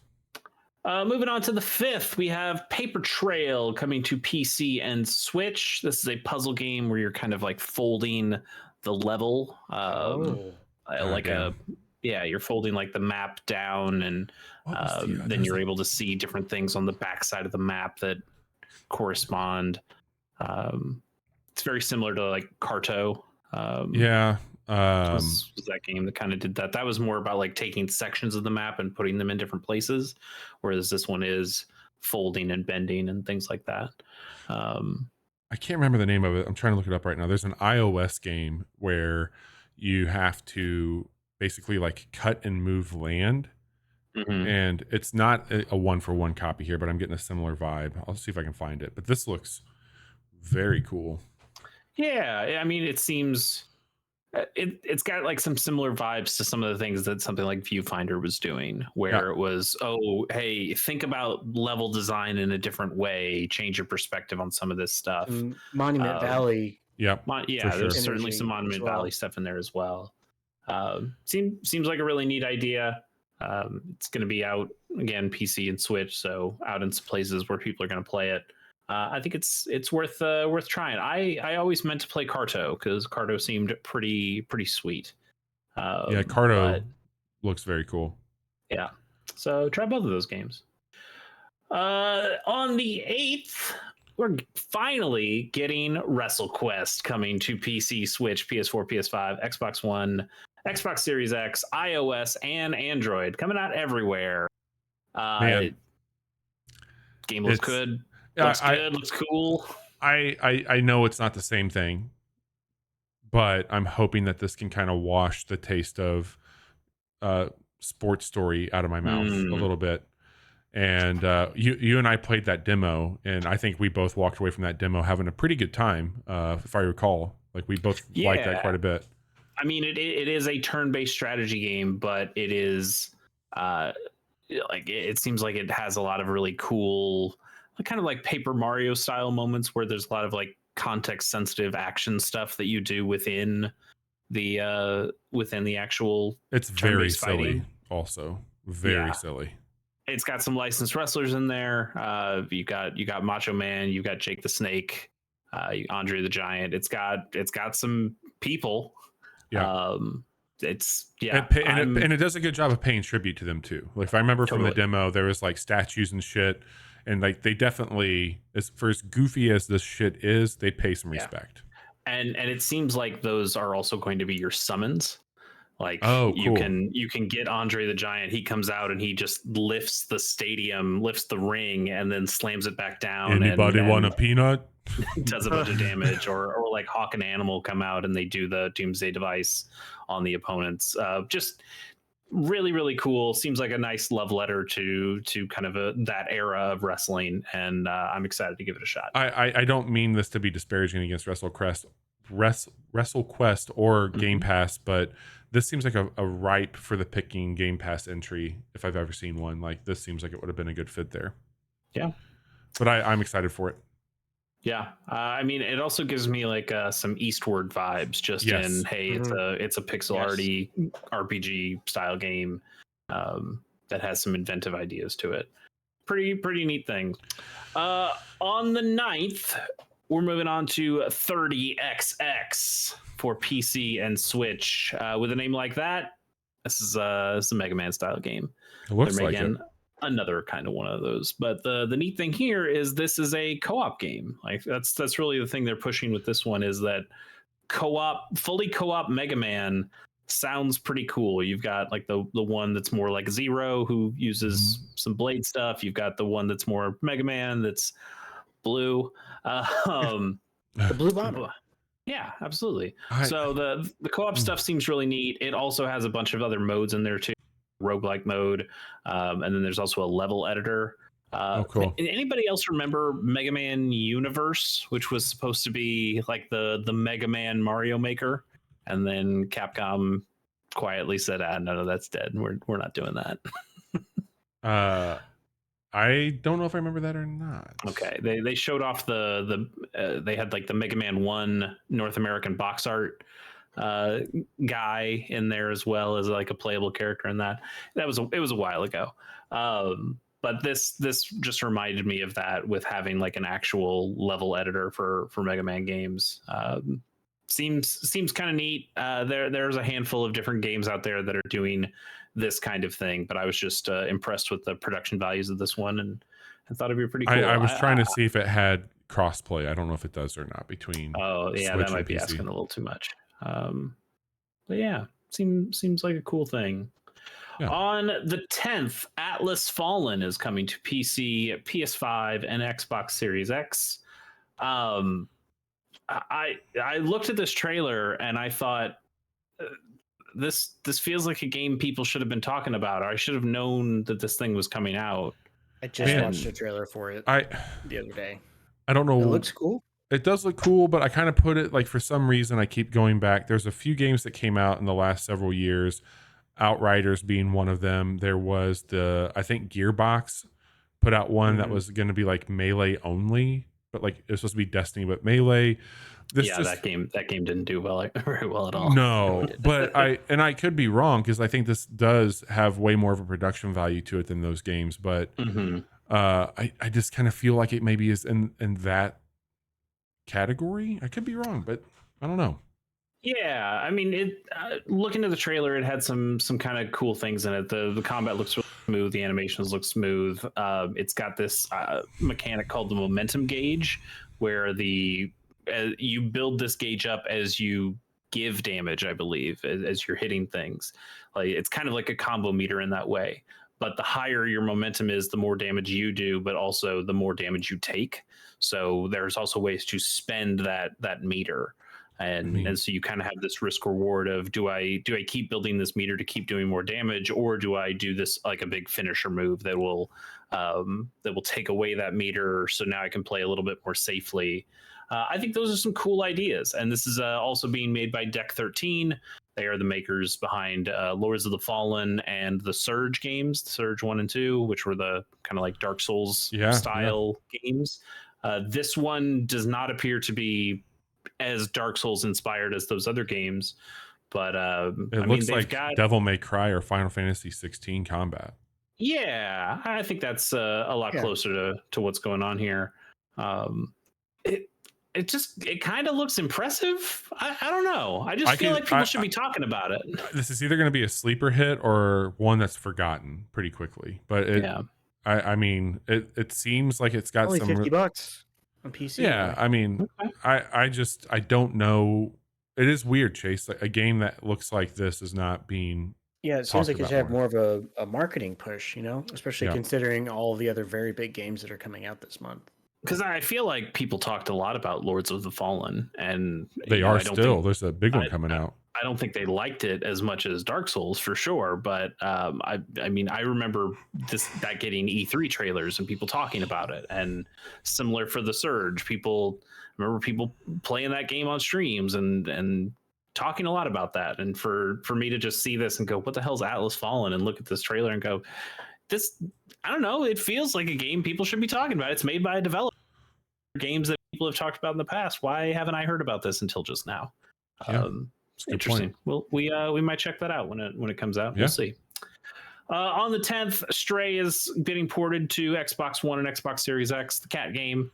Moving on to the 5th, we have Paper Trail coming to PC and Switch. This is a puzzle game where you're kind of like folding the level, like you're folding like the map down, and then you're able to see different things on the back side of the map that correspond. It's very similar to like Carto. Was that game that kind of did that. That was more about like taking sections of the map and putting them in different places, whereas this one is folding and bending and things like that. I can't remember the name of it. I'm trying to look it up right now. There's an iOS game where you have to basically like cut and move land. And it's not a one-for-one copy here, but I'm getting a similar vibe. I'll see if I can find it. But this looks very cool. Yeah, I mean, it seems it's got like some similar vibes to some of the things that something like Viewfinder was doing, where it was, oh, hey, think about level design in a different way, change your perspective on some of this stuff. Monument Valley. Yeah, there's certainly some Monument Valley stuff in there as well. Seems like a really neat idea. It's going to be out again, PC and Switch, so out in some places where people are going to play it. I think it's worth trying. I always meant to play Carto because Carto seemed pretty sweet. Carto looks very cool. Yeah, so try both of those games. On the 8th, we're finally getting WrestleQuest coming to PC, Switch, PS4, PS5, Xbox One, Xbox Series X, iOS, and Android, coming out everywhere. Game looks good. Looks good. Looks cool. I know it's not the same thing, but I'm hoping that this can kind of wash the taste of Sports Story out of my mouth a little bit. And you and I played that demo, and I think we both walked away from that demo having a pretty good time, if I recall. Like we both liked that quite a bit. I mean, it is a turn-based strategy game, but it is like it seems like it has a lot of really cool, kind of like Paper Mario style moments where there's a lot of like context-sensitive action stuff that you do within the actual. It's very silly, fighting. Also very silly. It's got some licensed wrestlers in there. You got Macho Man, you got Jake the Snake, Andre the Giant. It's got some people. Yeah. And it does a good job of paying tribute to them too. Like if I remember from the demo, there was like statues and shit, and like they definitely, as goofy as this shit is, they pay some respect. And it seems like those are also going to be your summons. Like you can get Andre the Giant. He comes out and he just lifts the stadium, lifts the ring, and then slams it back down. Anybody want a peanut? Does a bunch of damage, or like Hawk and Animal come out and they do the Doomsday Device on the opponents. Just really, really cool. Seems like a nice love letter to kind of that era of wrestling, and I'm excited to give it a shot. I don't mean this to be disparaging against WrestleQuest or Game Pass, but this seems like a ripe for the picking Game Pass entry if I've ever seen one. Like this seems like it would have been a good fit there. Yeah, but I'm excited for it. Yeah, I mean, it also gives me like some Eastward vibes. Just in, hey, it's a pixel arty RPG style game that has some inventive ideas to it. Pretty neat thing. On the 9th, we're moving on to 30XX for PC and Switch. With a name like that, this is a Mega Man style game. It looks like it. Another kind of one of those, but the neat thing here is this is a co-op game. Like that's really the thing they're pushing with this one, is that fully co-op Mega Man sounds pretty cool. You've got like the one that's more like Zero, who uses some blade stuff. You've got the one that's more Mega Man, that's blue. The Blue Bomber. Yeah, absolutely. So the co-op stuff seems really neat. It also has a bunch of other modes in there too. Roguelike mode, and then there's also a level editor. Cool. Anybody else remember Mega Man Universe, which was supposed to be like the Mega Man Mario Maker, and then Capcom quietly said, no, that's dead. We're not doing that. I don't know if I remember that or not. Okay, they showed off they had like the Mega Man 1 North American box art guy in there, as well as like a playable character in that. It was a while ago. But this just reminded me of that, with having like an actual level editor for Mega Man games. Seems kind of neat. There's a handful of different games out there that are doing this kind of thing, but I was just impressed with the production values of this one, and I thought it'd be pretty cool. I was trying to see if it had crossplay. I don't know if it does or not between. Oh yeah, Switch that might and be PC. asking a little too much. But yeah, seems like a cool thing. Yeah. On the 10th, Atlas Fallen is coming to PC, PS5, and Xbox Series X. I looked at this trailer and I thought, this feels like a game people should have been talking about, or I should have known that this thing was coming out. I just watched a trailer for it the other day. I don't know. It looks cool. It does look cool, but I kind of put it like, for some reason, I keep going back. There's a few games that came out in the last several years, Outriders being one of them. There was I think Gearbox put out one that was going to be like Melee only, but like it was supposed to be Destiny, but Melee. That game didn't do very well at all. No, but I could be wrong, because I think this does have way more of a production value to it than those games. But I just kind of feel like it maybe is in that category. I could be wrong, but I don't know. Yeah, I mean, looking at the trailer, it had some kind of cool things in it. The combat looks really smooth. The animations look smooth. It's got this mechanic called the momentum gauge, where you build this gauge up as you give damage, I believe, as you're hitting things. Like, it's kind of like a combo meter in that way. But the higher your momentum is, the more damage you do, but also the more damage you take. So there's also ways to spend that meter. And so you kind of have this risk reward of, do I keep building this meter to keep doing more damage, or do I do this like a big finisher move that will take away that meter, so now I can play a little bit more safely. I think those are some cool ideas, and this is also being made by Deck 13. They are the makers behind Lords of the Fallen and the Surge games, Surge 1 and 2, which were the kind of like Dark Souls style games. This one does not appear to be as Dark Souls inspired as those other games, but it looks like Devil May Cry or Final Fantasy 16 combat. Yeah, I think that's a lot closer to what's going on here. It kind of looks impressive. I don't know. I just feel like people should be talking about it. This is either going to be a sleeper hit or one that's forgotten pretty quickly. But I mean, it seems like it's got only some $50 on PC. Yeah, I mean, I don't know. It is weird, Chase. Like, a game that looks like this is not being. Yeah, it seems like it should have more of a marketing push, especially considering all the other very big games that are coming out this month. Because I feel like people talked a lot about Lords of the Fallen, and they are still. There's a big one coming out. I don't think they liked it as much as Dark Souls, for sure. But I mean, I remember that getting E3 trailers and people talking about it, and similar for the Surge. Remember people playing that game on streams and talking a lot about that. And for me to just see this and go, what the hell's Atlas Fallen? And look at this trailer and go, I don't know. It feels like a game people should be talking about. It's made by a developer. Games that people have talked about in the past. Why haven't I heard about this until just now? Interesting. Well, we might check that out when it comes out. We'll see. On the 10th, Stray is getting ported to Xbox One and Xbox Series X, the cat game.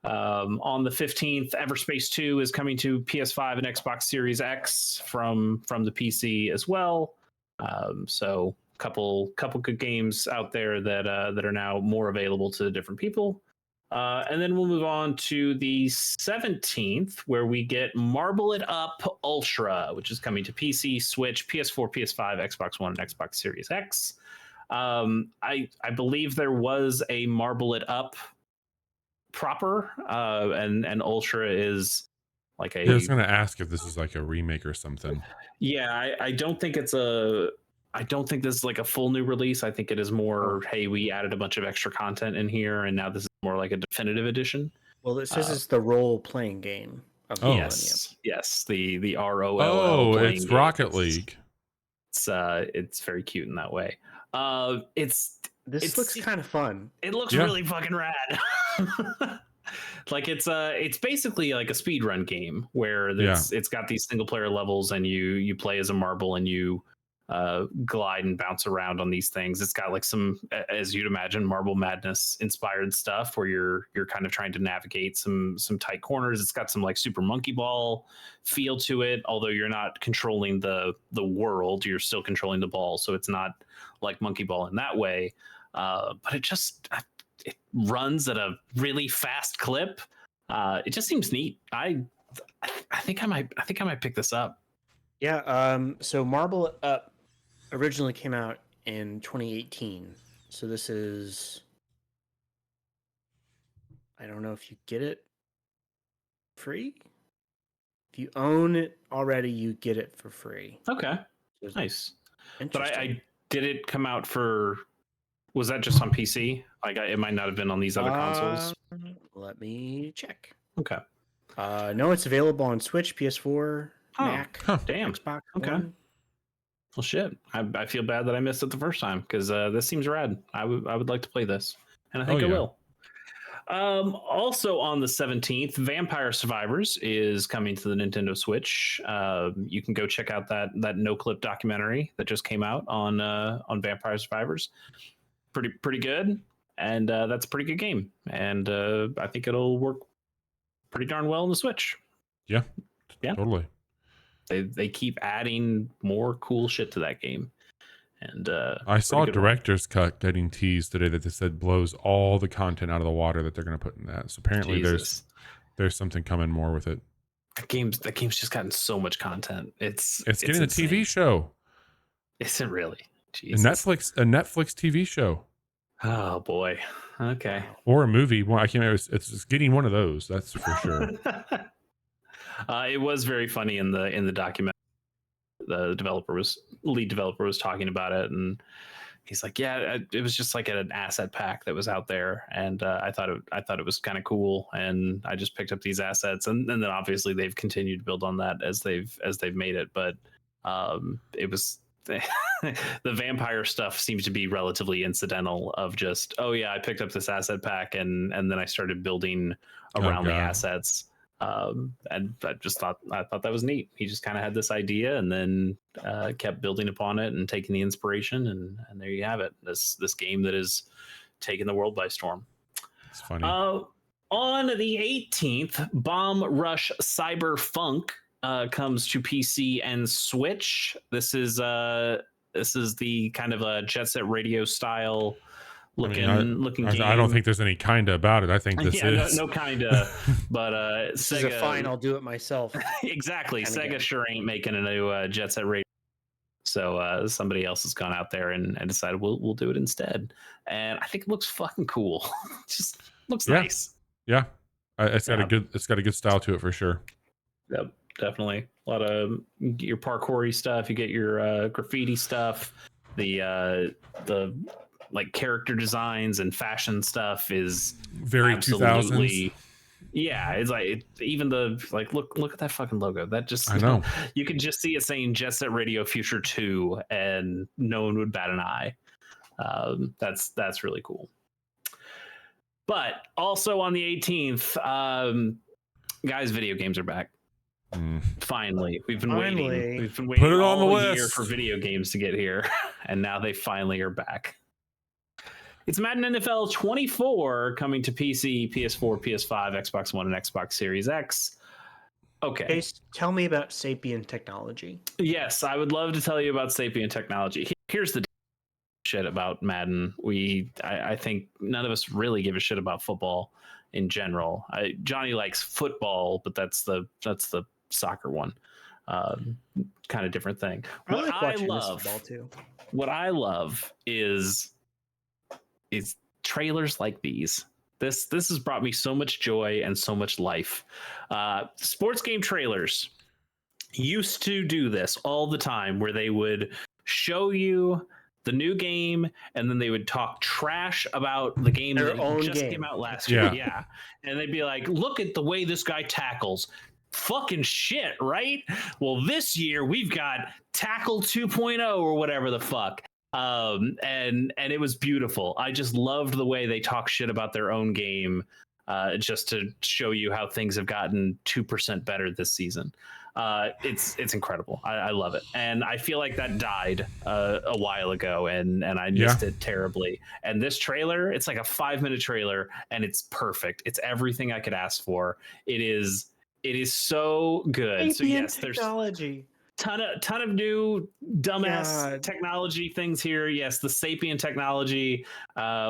On the 15th, Everspace 2 is coming to PS5 and Xbox Series X from the PC as well. So couple good games out there that are now more available to different people. And then we'll move on to the 17th, where we get Marble It Up Ultra, which is coming to PC, Switch, PS4, PS5, Xbox One, and Xbox Series X. I believe there was a Marble It Up proper, and Ultra is like a. I was going to ask if this is like a remake or something. Yeah, I don't think it's I don't think this is like a full new release. I think it is more, hey, we added a bunch of extra content in here, and now this is more like a definitive edition. Well, it says it's the role-playing game of yes, the ROL. Oh, it's Rocket League. It's very cute in that way. This looks kind of fun. It looks really fucking rad. Like it's basically like a speed run game where it's got these single player levels and you play as a marble and you glide and bounce around on these things. It's got like some, as you'd imagine, Marble Madness inspired stuff where you're kind of trying to navigate some tight corners. It's got some like Super Monkey Ball feel to it, although you're not controlling the world, you're still controlling the ball, so it's not like Monkey Ball in that way. But it runs at a really fast clip. It just seems neat. I think I might pick this up. Yeah. So Marble Up originally came out in 2018. So this is, I don't know if you get it free. If you own it already, you get it for free. Okay. So nice. But interesting. did it come out for? Was that just on PC? Like it might not have been on these other consoles. Let me check. Okay. No, it's available on Switch, PS4, Mac, damn. Xbox. Okay. One. Well, shit. I feel bad that I missed it the first time because this seems rad. I would like to play this, and I think I will. Also on the 17th, Vampire Survivors is coming to the Nintendo Switch. You can go check out that no clip documentary that just came out on Vampire Survivors. Pretty good, and that's a pretty good game, and I think it'll work pretty darn well on the Switch. Yeah, totally. They keep adding more cool shit to that game, and I saw a director's cut getting teased today that they said blows all the content out of the water that they're going to put in that. So apparently there's something coming more with it. That game's just gotten so much content. It's getting insane. a TV show. Is it really? Jesus. A Netflix TV show. Oh boy. Okay. Or a movie. Well, I can't remember. It's getting one of those. That's for sure. It was very funny in the documentary. The lead developer was talking about it, and he's like, "Yeah, it was just like an asset pack that was out there, and I thought it was kind of cool, and I just picked up these assets, and then obviously they've continued to build on that as they've made it, but it was." The vampire stuff seems to be relatively incidental of just, oh yeah, I picked up this asset pack and then I started building around the assets. And I thought that was neat. He just kind of had this idea and then kept building upon it and taking the inspiration, and there you have it. This game that is taking the world by storm. It's funny. On the 18th, Bomb Rush Cyberpunk comes to PC and Switch. This is the kind of a Jet Set Radio style looking game. I don't think there's any kinda about it. I think this is no kinda. But this Sega, is a fine. I'll do it myself. Exactly. Sega sure ain't making a new Jet Set Radio. So somebody else has gone out there and decided we'll do it instead. And I think it looks fucking cool. Just looks nice. Yeah. It's got a good style to it for sure. Yep. Definitely a lot of your parkour-y stuff. You get your graffiti stuff. The like character designs and fashion stuff is very absolutely 2000s. Yeah, it's like even the like look at that fucking logo. That just I know you can just see it saying Jet Set Radio Future 2 and no one would bat an eye. That's really cool. But also on the 18th, guys, video games are back. Finally, we've been waiting. We've been waiting Put it all on the list. year for video games to get here, and now they finally are back. It's Madden NFL 24 coming to PC, PS4, PS5, Xbox One, and Xbox Series X. Okay. Tell me about Sapient technology. Yes, I would love to tell you about Sapient technology. Here's the shit about Madden. I think none of us really give a shit about football in general. Johnny likes football, but that's the soccer one. Kind of different thing. What I love is trailers like these. This has brought me so much joy and so much life. Sports game trailers used to do this all the time, where they would show you the new game and then they would talk trash about the game that just came out last year. Yeah. And they'd be like, look at the way this guy tackles. fucking shit, right? Well, this year we've got Tackle 2.0 or whatever the fuck. And it was beautiful. I just loved the way they talk shit about their own game, just to show you how things have gotten 2% better this season. It's incredible. I love it, and I feel like that died a while ago, and I missed it terribly. And this trailer, it's like a 5-minute trailer, and it's perfect. It's everything I could ask for. It is so good. So yes, technology. Ton of new dumbass technology things here. Yes, the sapien technology,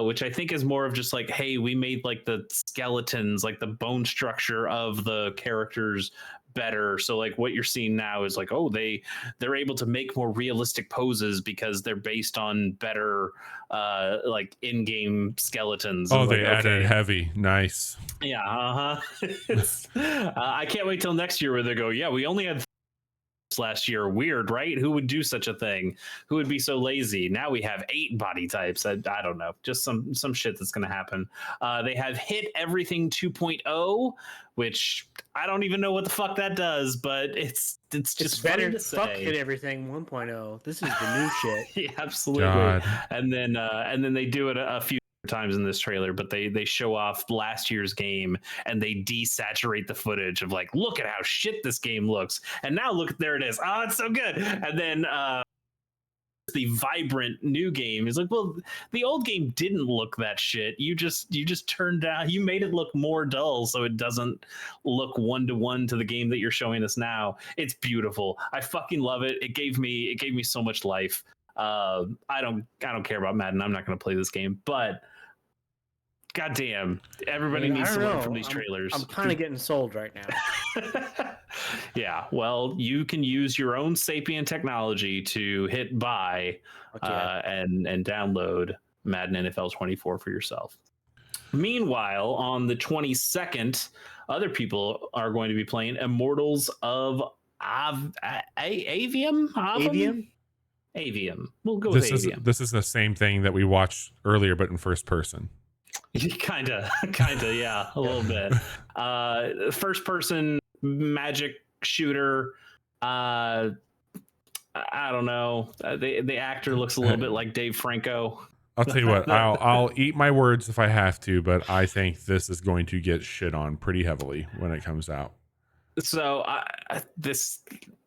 which I think is more of just like, hey, we made like the skeletons, like the bone structure of the characters better. So like what you're seeing now is like, oh, they're able to make more realistic poses because they're based on better like in-game skeletons. Oh, they added heavy. Nice. Yeah. I can't wait till next year where they go, yeah, we only had last year. Weird, right? Who would do such a thing? Who would be so lazy? Now we have 8 body types. I don't know, just some shit that's gonna happen. They have hit everything 2.0, which I don't even know what the fuck that does, but it's just better to say. Fuck hit everything 1.0. This is the new shit. Yeah, absolutely. God. And then they do it a few times in this trailer, but they show off last year's game and they desaturate the footage of like, look at how shit this game looks, and now look, there it is. Oh, it's so good. And then the vibrant new game is like, well, the old game didn't look that shit. You just turned down, you made it look more dull so it doesn't look 1-to-1 to the game that you're showing us now. It's beautiful. I fucking love it. It gave me so much life. I don't care about Madden. I'm not going to play this game, but goddamn, everybody needs to learn from these trailers. I'm kind of getting sold right now. Yeah, well, you can use your own sapien technology to hit buy and download Madden NFL 24 for yourself. Meanwhile, on the 22nd, other people are going to be playing Immortals of Avium. We'll go with Avium. This is the same thing that we watched earlier, but in first person. Kinda, yeah, a little bit. First person magic shooter. I don't know. The actor looks a little bit like Dave Franco. I'll tell you what, I'll eat my words if I have to, but I think this is going to get shit on pretty heavily when it comes out. So this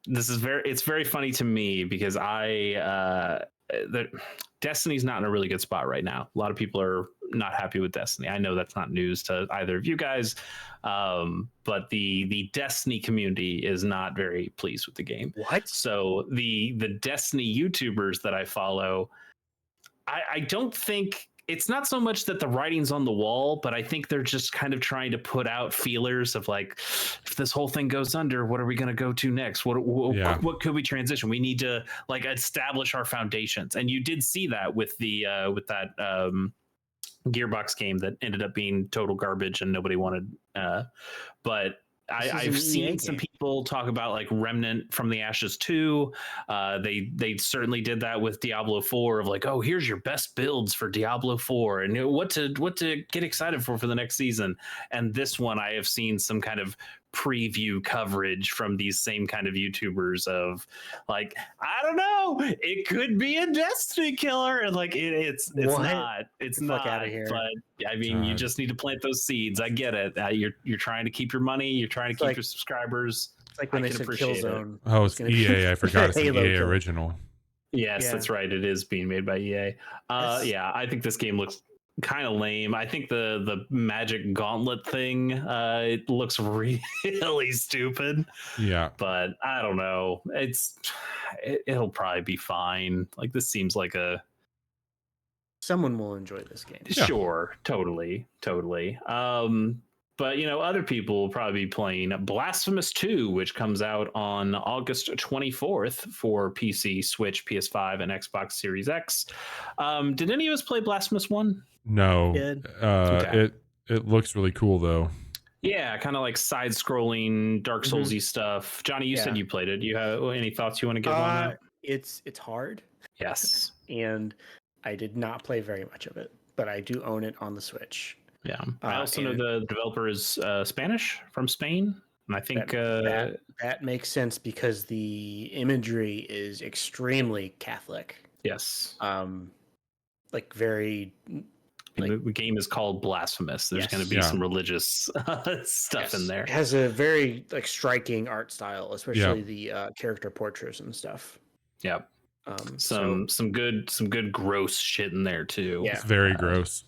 is very funny to me because Destiny's not in a really good spot right now. A lot of people are not happy with Destiny. I know that's not news to either of you guys, but the Destiny community is not very pleased with the game. What? So the Destiny YouTubers that I follow, I don't think it's not so much that the writing's on the wall, but I think they're just kind of trying to put out feelers of like, if this whole thing goes under, what are we going to go to next? What could we transition? We need to like establish our foundations. And you did see that with that Gearbox game that ended up being total garbage and nobody wanted. But I've seen some people talk about like Remnant from the Ashes 2. They certainly did that with Diablo 4 of like, oh, here's your best builds for Diablo 4 and what to get excited for the next season. And this one, I have seen some kind of preview coverage from these same kind of YouTubers of like, I don't know, it could be a Destiny killer, and like it's not out of here. But I mean, you just need to plant those seeds. I get it. You're trying to keep your money. You're trying to keep your subscribers. It's like when they said Killzone. Oh, it's EA. I forgot it's an EA original. Yes, that's right. It is being made by EA. Yeah, I think this game looks kind of lame. I think the magic gauntlet thing, it looks really stupid. Yeah, but I don't know. It'll probably be fine. Like this seems like someone will enjoy this game. Sure, totally. But other people will probably be playing Blasphemous 2, which comes out on August 24th for PC, Switch, PS5, and Xbox Series X. Did any of us play Blasphemous 1? No. Okay. It looks really cool though. Yeah, kind of like side-scrolling Dark Soulsy stuff. Johnny, you said you played it. Do you have any thoughts you want to give on that? It's hard. Yes. And I did not play very much of it, but I do own it on the Switch. Yeah. I also know the developer is Spanish, from Spain. And I think that makes sense because the imagery is extremely Catholic. yes, Like very. Like, the game is called Blasphemous. There's Yes. going to be Yeah. some religious stuff in there. It has a very like striking art style, especially Yeah. the character portraits and stuff. Yep. So Some good gross shit in there too. Yeah. It's very gross.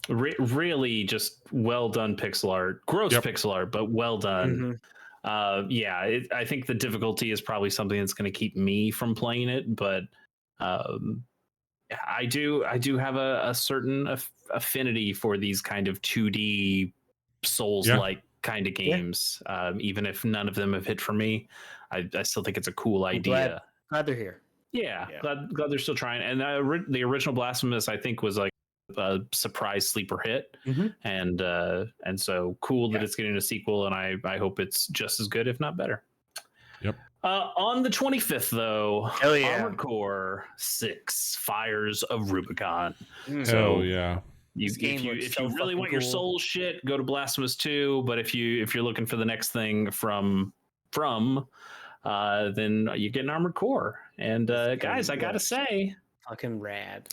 Really just well done pixel art. Gross Yep. pixel art, but well done. mhm. I think the difficulty is probably something that's going to keep me from playing it, but I do have a certain affinity for these kind of 2D Souls-like kind of games. Even if none of them have hit for me, I still think it's a cool I'm idea. glad they're here. Yeah, Yeah. glad they're still trying. And the original Blasphemous, I think, was like a surprise sleeper hit, and so cool that it's getting a sequel. And I hope it's just as good, if not better. Yep. On the 25th, though, Hell yeah. Armored Core 6: Fires of Rubicon. Mm. So Hell yeah. if you so really want your fucking cool. soul shit, go to Blasphemous 2. But if you're looking for the next thing from then you get an Armored Core. And guys, I gotta say, fucking rad.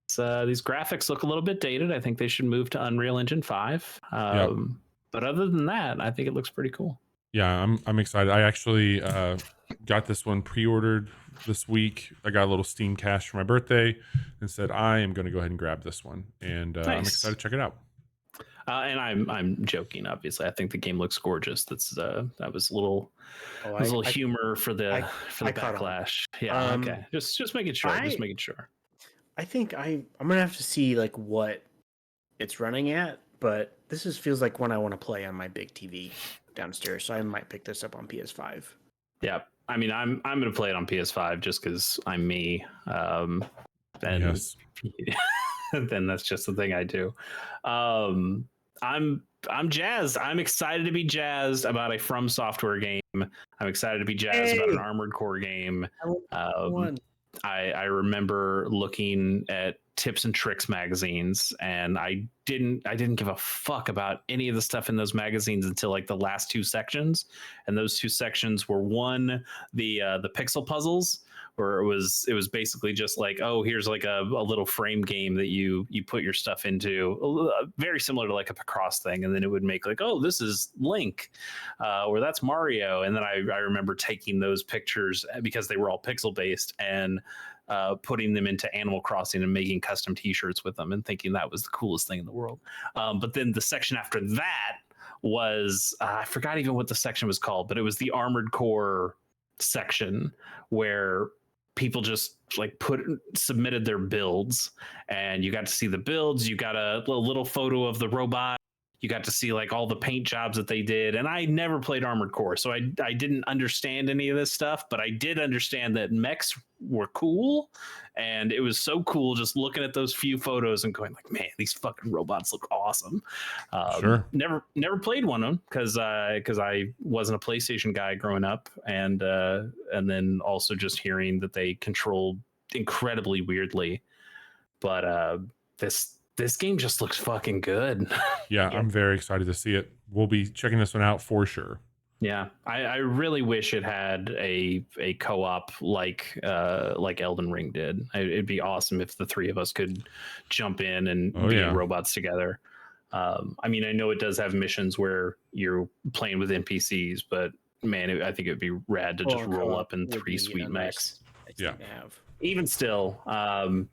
these graphics look a little bit dated. I think they should move to Unreal Engine 5. But other than that, I think it looks pretty cool. Yeah, I'm excited. I actually got this one pre-ordered this week. I got a little Steam cash for my birthday and said I am going to go ahead and grab this one, and I'm Nice. excited to check it out. And I'm joking. Obviously, I think the game looks gorgeous. That was a little humor for the backlash. Yeah, okay. Just making sure. Just making sure. I think I'm gonna have to see like what it's running at, but this feels like one I want to play on my big TV downstairs, so I might pick this up on PS5. Yeah, I mean, I'm gonna play it on PS5 just because I'm me. And Yes. then that's just the thing I do. I'm jazzed. I'm excited to be jazzed about a From Software game. I'm excited to be jazzed about an Armored Core game. I remember looking at Tips and Tricks magazines, and I didn't give a fuck about any of the stuff in those magazines until like the last two sections. And those two sections were one, the pixel puzzles, where it was basically just like, oh, here's like a little frame game that you put your stuff into, very similar to like a Picross thing, and then it would make like, oh, this is Link, or that's Mario. And then I remember taking those pictures because they were all pixel based and putting them into Animal Crossing and making custom t-shirts with them and thinking that was the coolest thing in the world. But then the section after that was I forgot even what the section was called, but it was the Armored Core section where people just like submitted their builds, and you got to see the builds. You got a little photo of the robot. You got to see like all the paint jobs that they did. And I never played Armored Core, so I didn't understand any of this stuff, but I did understand that mechs were cool. And it was so cool just looking at those few photos and going like, man, these fucking robots look awesome. Sure. Never played one of them because I wasn't a PlayStation guy growing up. And then also just hearing that they controlled incredibly weirdly. But this game just looks fucking good. Yeah, I'm very excited to see it. We'll be checking this one out for sure. Yeah, I really wish it had a co-op like Elden Ring did. It'd be awesome if the three of us could jump in and be robots together. I mean, I know it does have missions where you're playing with NPCs, but man, I think it'd be rad to just roll up in three sweet mechs. Yeah. Even still,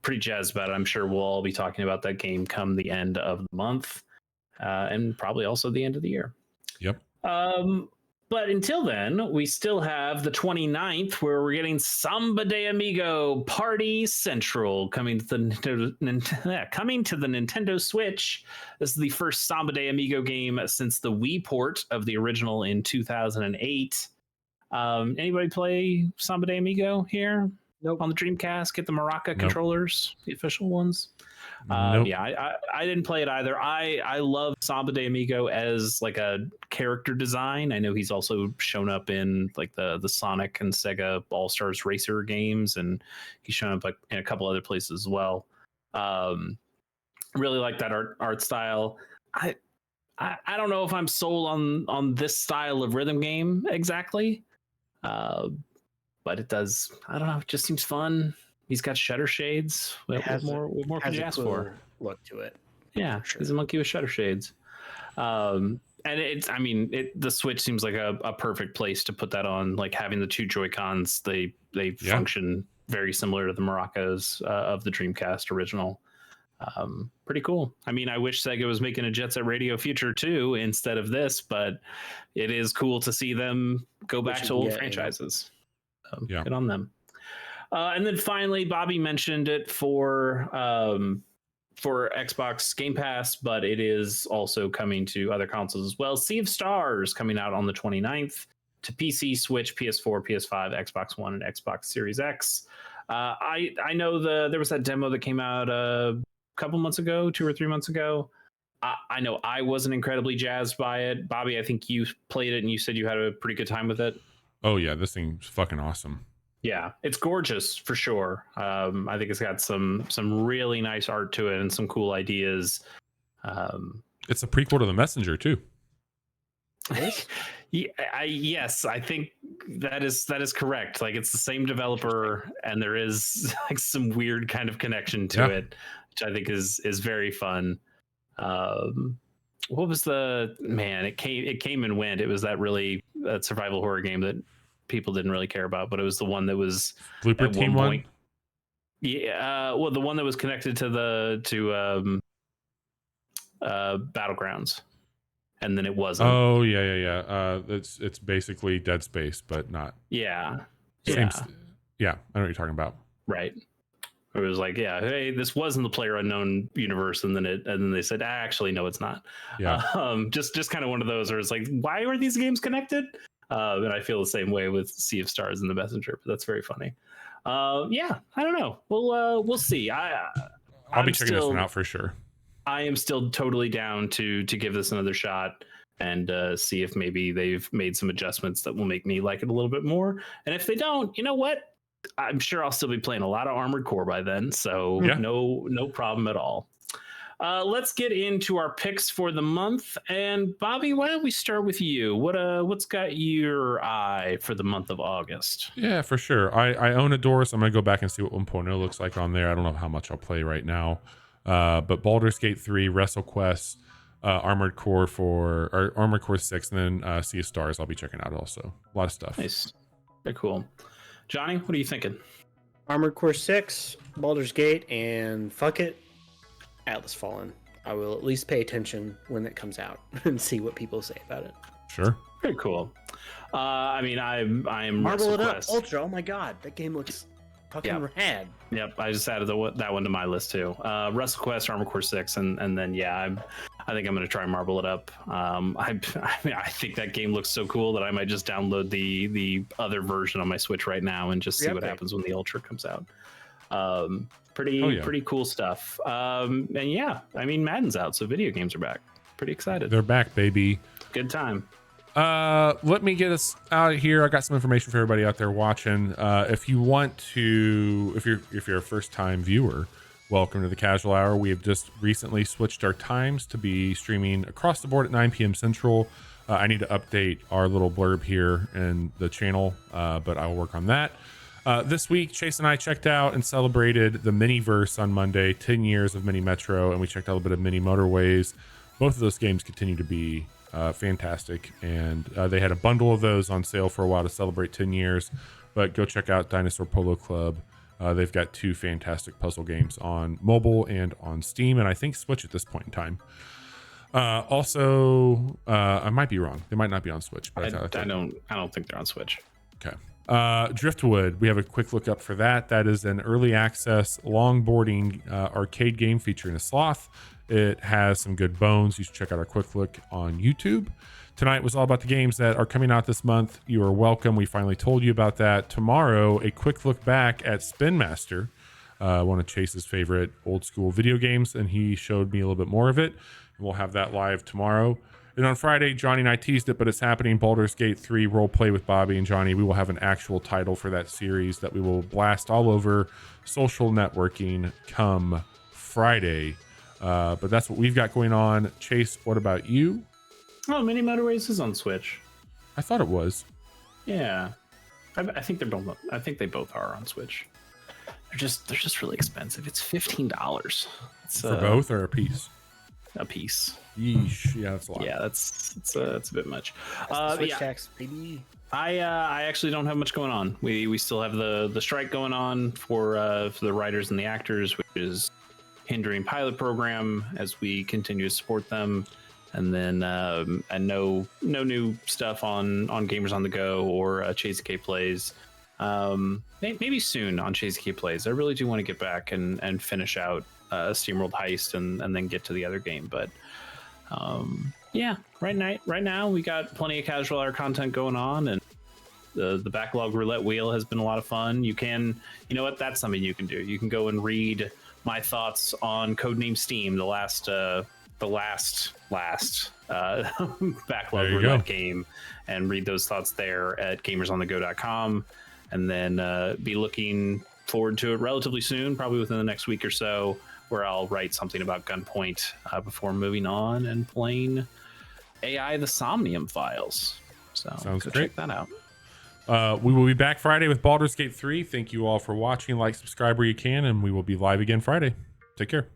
pretty jazzed about it. I'm sure we'll all be talking about that game come the end of the month, and probably also the end of the year. Yep. But until then, we still have the 29th, where we're getting Samba de Amigo Party Central coming to the Nintendo Switch. This is the first Samba de Amigo game since the Wii port of the original in 2008. Anybody play Samba de Amigo here? Nope. On the Dreamcast, get the Maraca controllers, the official ones. Nope. Yeah, I didn't play it either. I love Samba de Amigo as like a character design. I know he's also shown up in like the Sonic and Sega All-Stars Racer games, and he's shown up like in a couple other places as well. Really like that art style. I don't know if I'm sold on this style of rhythm game exactly, but it does. I don't know. It just seems fun. He's got shutter shades. What more could you ask for? Look to it. Yeah, sure. He's a monkey with shutter shades. And it's, I mean, the Switch seems like a perfect place to put that on. Like having the two Joy-Cons, they function very similar to the maracas of the Dreamcast original. Pretty cool. I mean, I wish Sega was making a Jet Set Radio Future 2 instead of this, but it is cool to see them go back to old franchises. Good on them. And then finally, Bobby mentioned it for Xbox Game Pass, but it is also coming to other consoles as well. Sea of Stars coming out on the 29th to PC, Switch, PS4, PS5, Xbox One, and Xbox Series X. I know there was that demo that came out a couple months ago, 2 or 3 months ago. I know I wasn't incredibly jazzed by it. Bobby, I think you played it and you said you had a pretty good time with it. Oh yeah, this thing's fucking awesome. Yeah, it's gorgeous for sure. I think it's got some really nice art to it and some cool ideas. It's a prequel to The Messenger too. Yes, I think that is correct. Like it's the same developer, and there is like some weird kind of connection to it, which I think is very fun. What was the man? It came and went. It was that survival horror game that people didn't really care about, but it was the one that was Blooper Team one. Yeah, well, the one that was connected to Battlegrounds, and then it wasn't. Oh yeah. It's basically Dead Space, but not. Yeah. Yeah, I know what you're talking about. Right. It was like, yeah, hey, this was in the PlayerUnknown universe, and then they said, actually, no, it's not. Yeah. Just kind of one of those where it's like, why are these games connected? And I feel the same way with Sea of Stars and The Messenger, but that's very funny. Yeah, I don't know. We'll see. I'll be checking this one out for sure. I am still totally down to give this another shot and see if maybe they've made some adjustments that will make me like it a little bit more. And if they don't, you know what? I'm sure I'll still be playing a lot of Armored Core by then, so no problem at all. Let's get into our picks for the month. And Bobby, why don't we start with you? What's got your eye for the month of August? Yeah, for sure. I own a door, so I'm gonna go back and see what 1.0 looks like on there. I don't know how much I'll play right now, but Baldur's Gate 3, WrestleQuest, Armored Core 6, and then Sea of Stars. I'll be checking out also. A lot of stuff. Nice, very cool. Johnny, what are you thinking? Armored Core 6, Baldur's Gate, and fuck it, Atlas Fallen. I will at least pay attention when it comes out and see what people say about it. Sure. Very cool. I mean, I am Marble It Up Ultra. Oh my god, that game looks fucking rad. Yep, I just added that one to my list too. WrestleQuest, Armored Core 6, and then I think I'm going to try Marble It Up. I think that game looks so cool that I might just download the other version on my Switch right now and just see what happens when the Ultra comes out. Pretty cool stuff. And yeah, I mean, Madden's out, so video games are back. Pretty excited. They're back, baby. Good time. Let me get us out of here. I got some information for everybody out there watching. If you want to, if you're a first time viewer, welcome to the Casual Hour. We have just recently switched our times to be streaming across the board at 9 p.m. Central. I need to update our little blurb here in the channel, but I'll work on that. This week, Chase and I checked out and celebrated the Miniverse on Monday, 10 years of Mini Metro, and we checked out a bit of Mini Motorways. Both of those games continue to be fantastic, and they had a bundle of those on sale for a while to celebrate 10 years, but go check out Dinosaur Polo Club. They've got 2 fantastic puzzle games on mobile and on Steam, and I think Switch at this point in time. Also, I might be wrong. They might not be on Switch, but I don't think they're on Switch. Okay. Driftwood, we have a quick look up for that. That is an early access longboarding arcade game featuring a sloth. It has some good bones. You should check out our quick look on YouTube. Tonight was all about the games that are coming out this month. You are welcome. We finally told you about that. Tomorrow, a quick look back at Spin Master, one of Chase's favorite old school video games, and he showed me a little bit more of it. And we'll have that live tomorrow. And on Friday, Johnny and I teased it, but it's happening. Baldur's Gate 3 role play with Bobby and Johnny. We will have an actual title for that series that we will blast all over social networking come Friday. But that's what we've got going on. Chase, what about you? Oh, Mini Motorways is on Switch. I thought it was. Yeah, I think they're both. I think they both are on Switch. They're just really expensive. It's $15. For both or a piece? A piece. Yeesh. Yeah, that's a lot. Yeah, it's a bit much. Switch Yeah, tax, baby. I actually don't have much going on. We still have the strike going on for the writers and the actors, which is hindering pilot program as we continue to support them. And then and no new stuff on Gamers on the Go or Chase K Plays. Maybe soon on Chase K Plays. I really do want to get back and finish out SteamWorld Heist and then get to the other game. But yeah, right now we got plenty of casual hour content going on, and the backlog roulette wheel has been a lot of fun. You know what? That's something you can do. You can go and read my thoughts on Codename Steam, the last backlog roulette game, and read those thoughts there at gamersonthego.com, and then be looking forward to it relatively soon, probably within the next week or so, where I'll write something about Gunpoint before moving on and playing AI the Somnium Files. So Sounds go great. check that out. We will be back Friday with Baldur's Gate 3. Thank you all for watching. Like, subscribe where you can, and we will be live again Friday. Take care.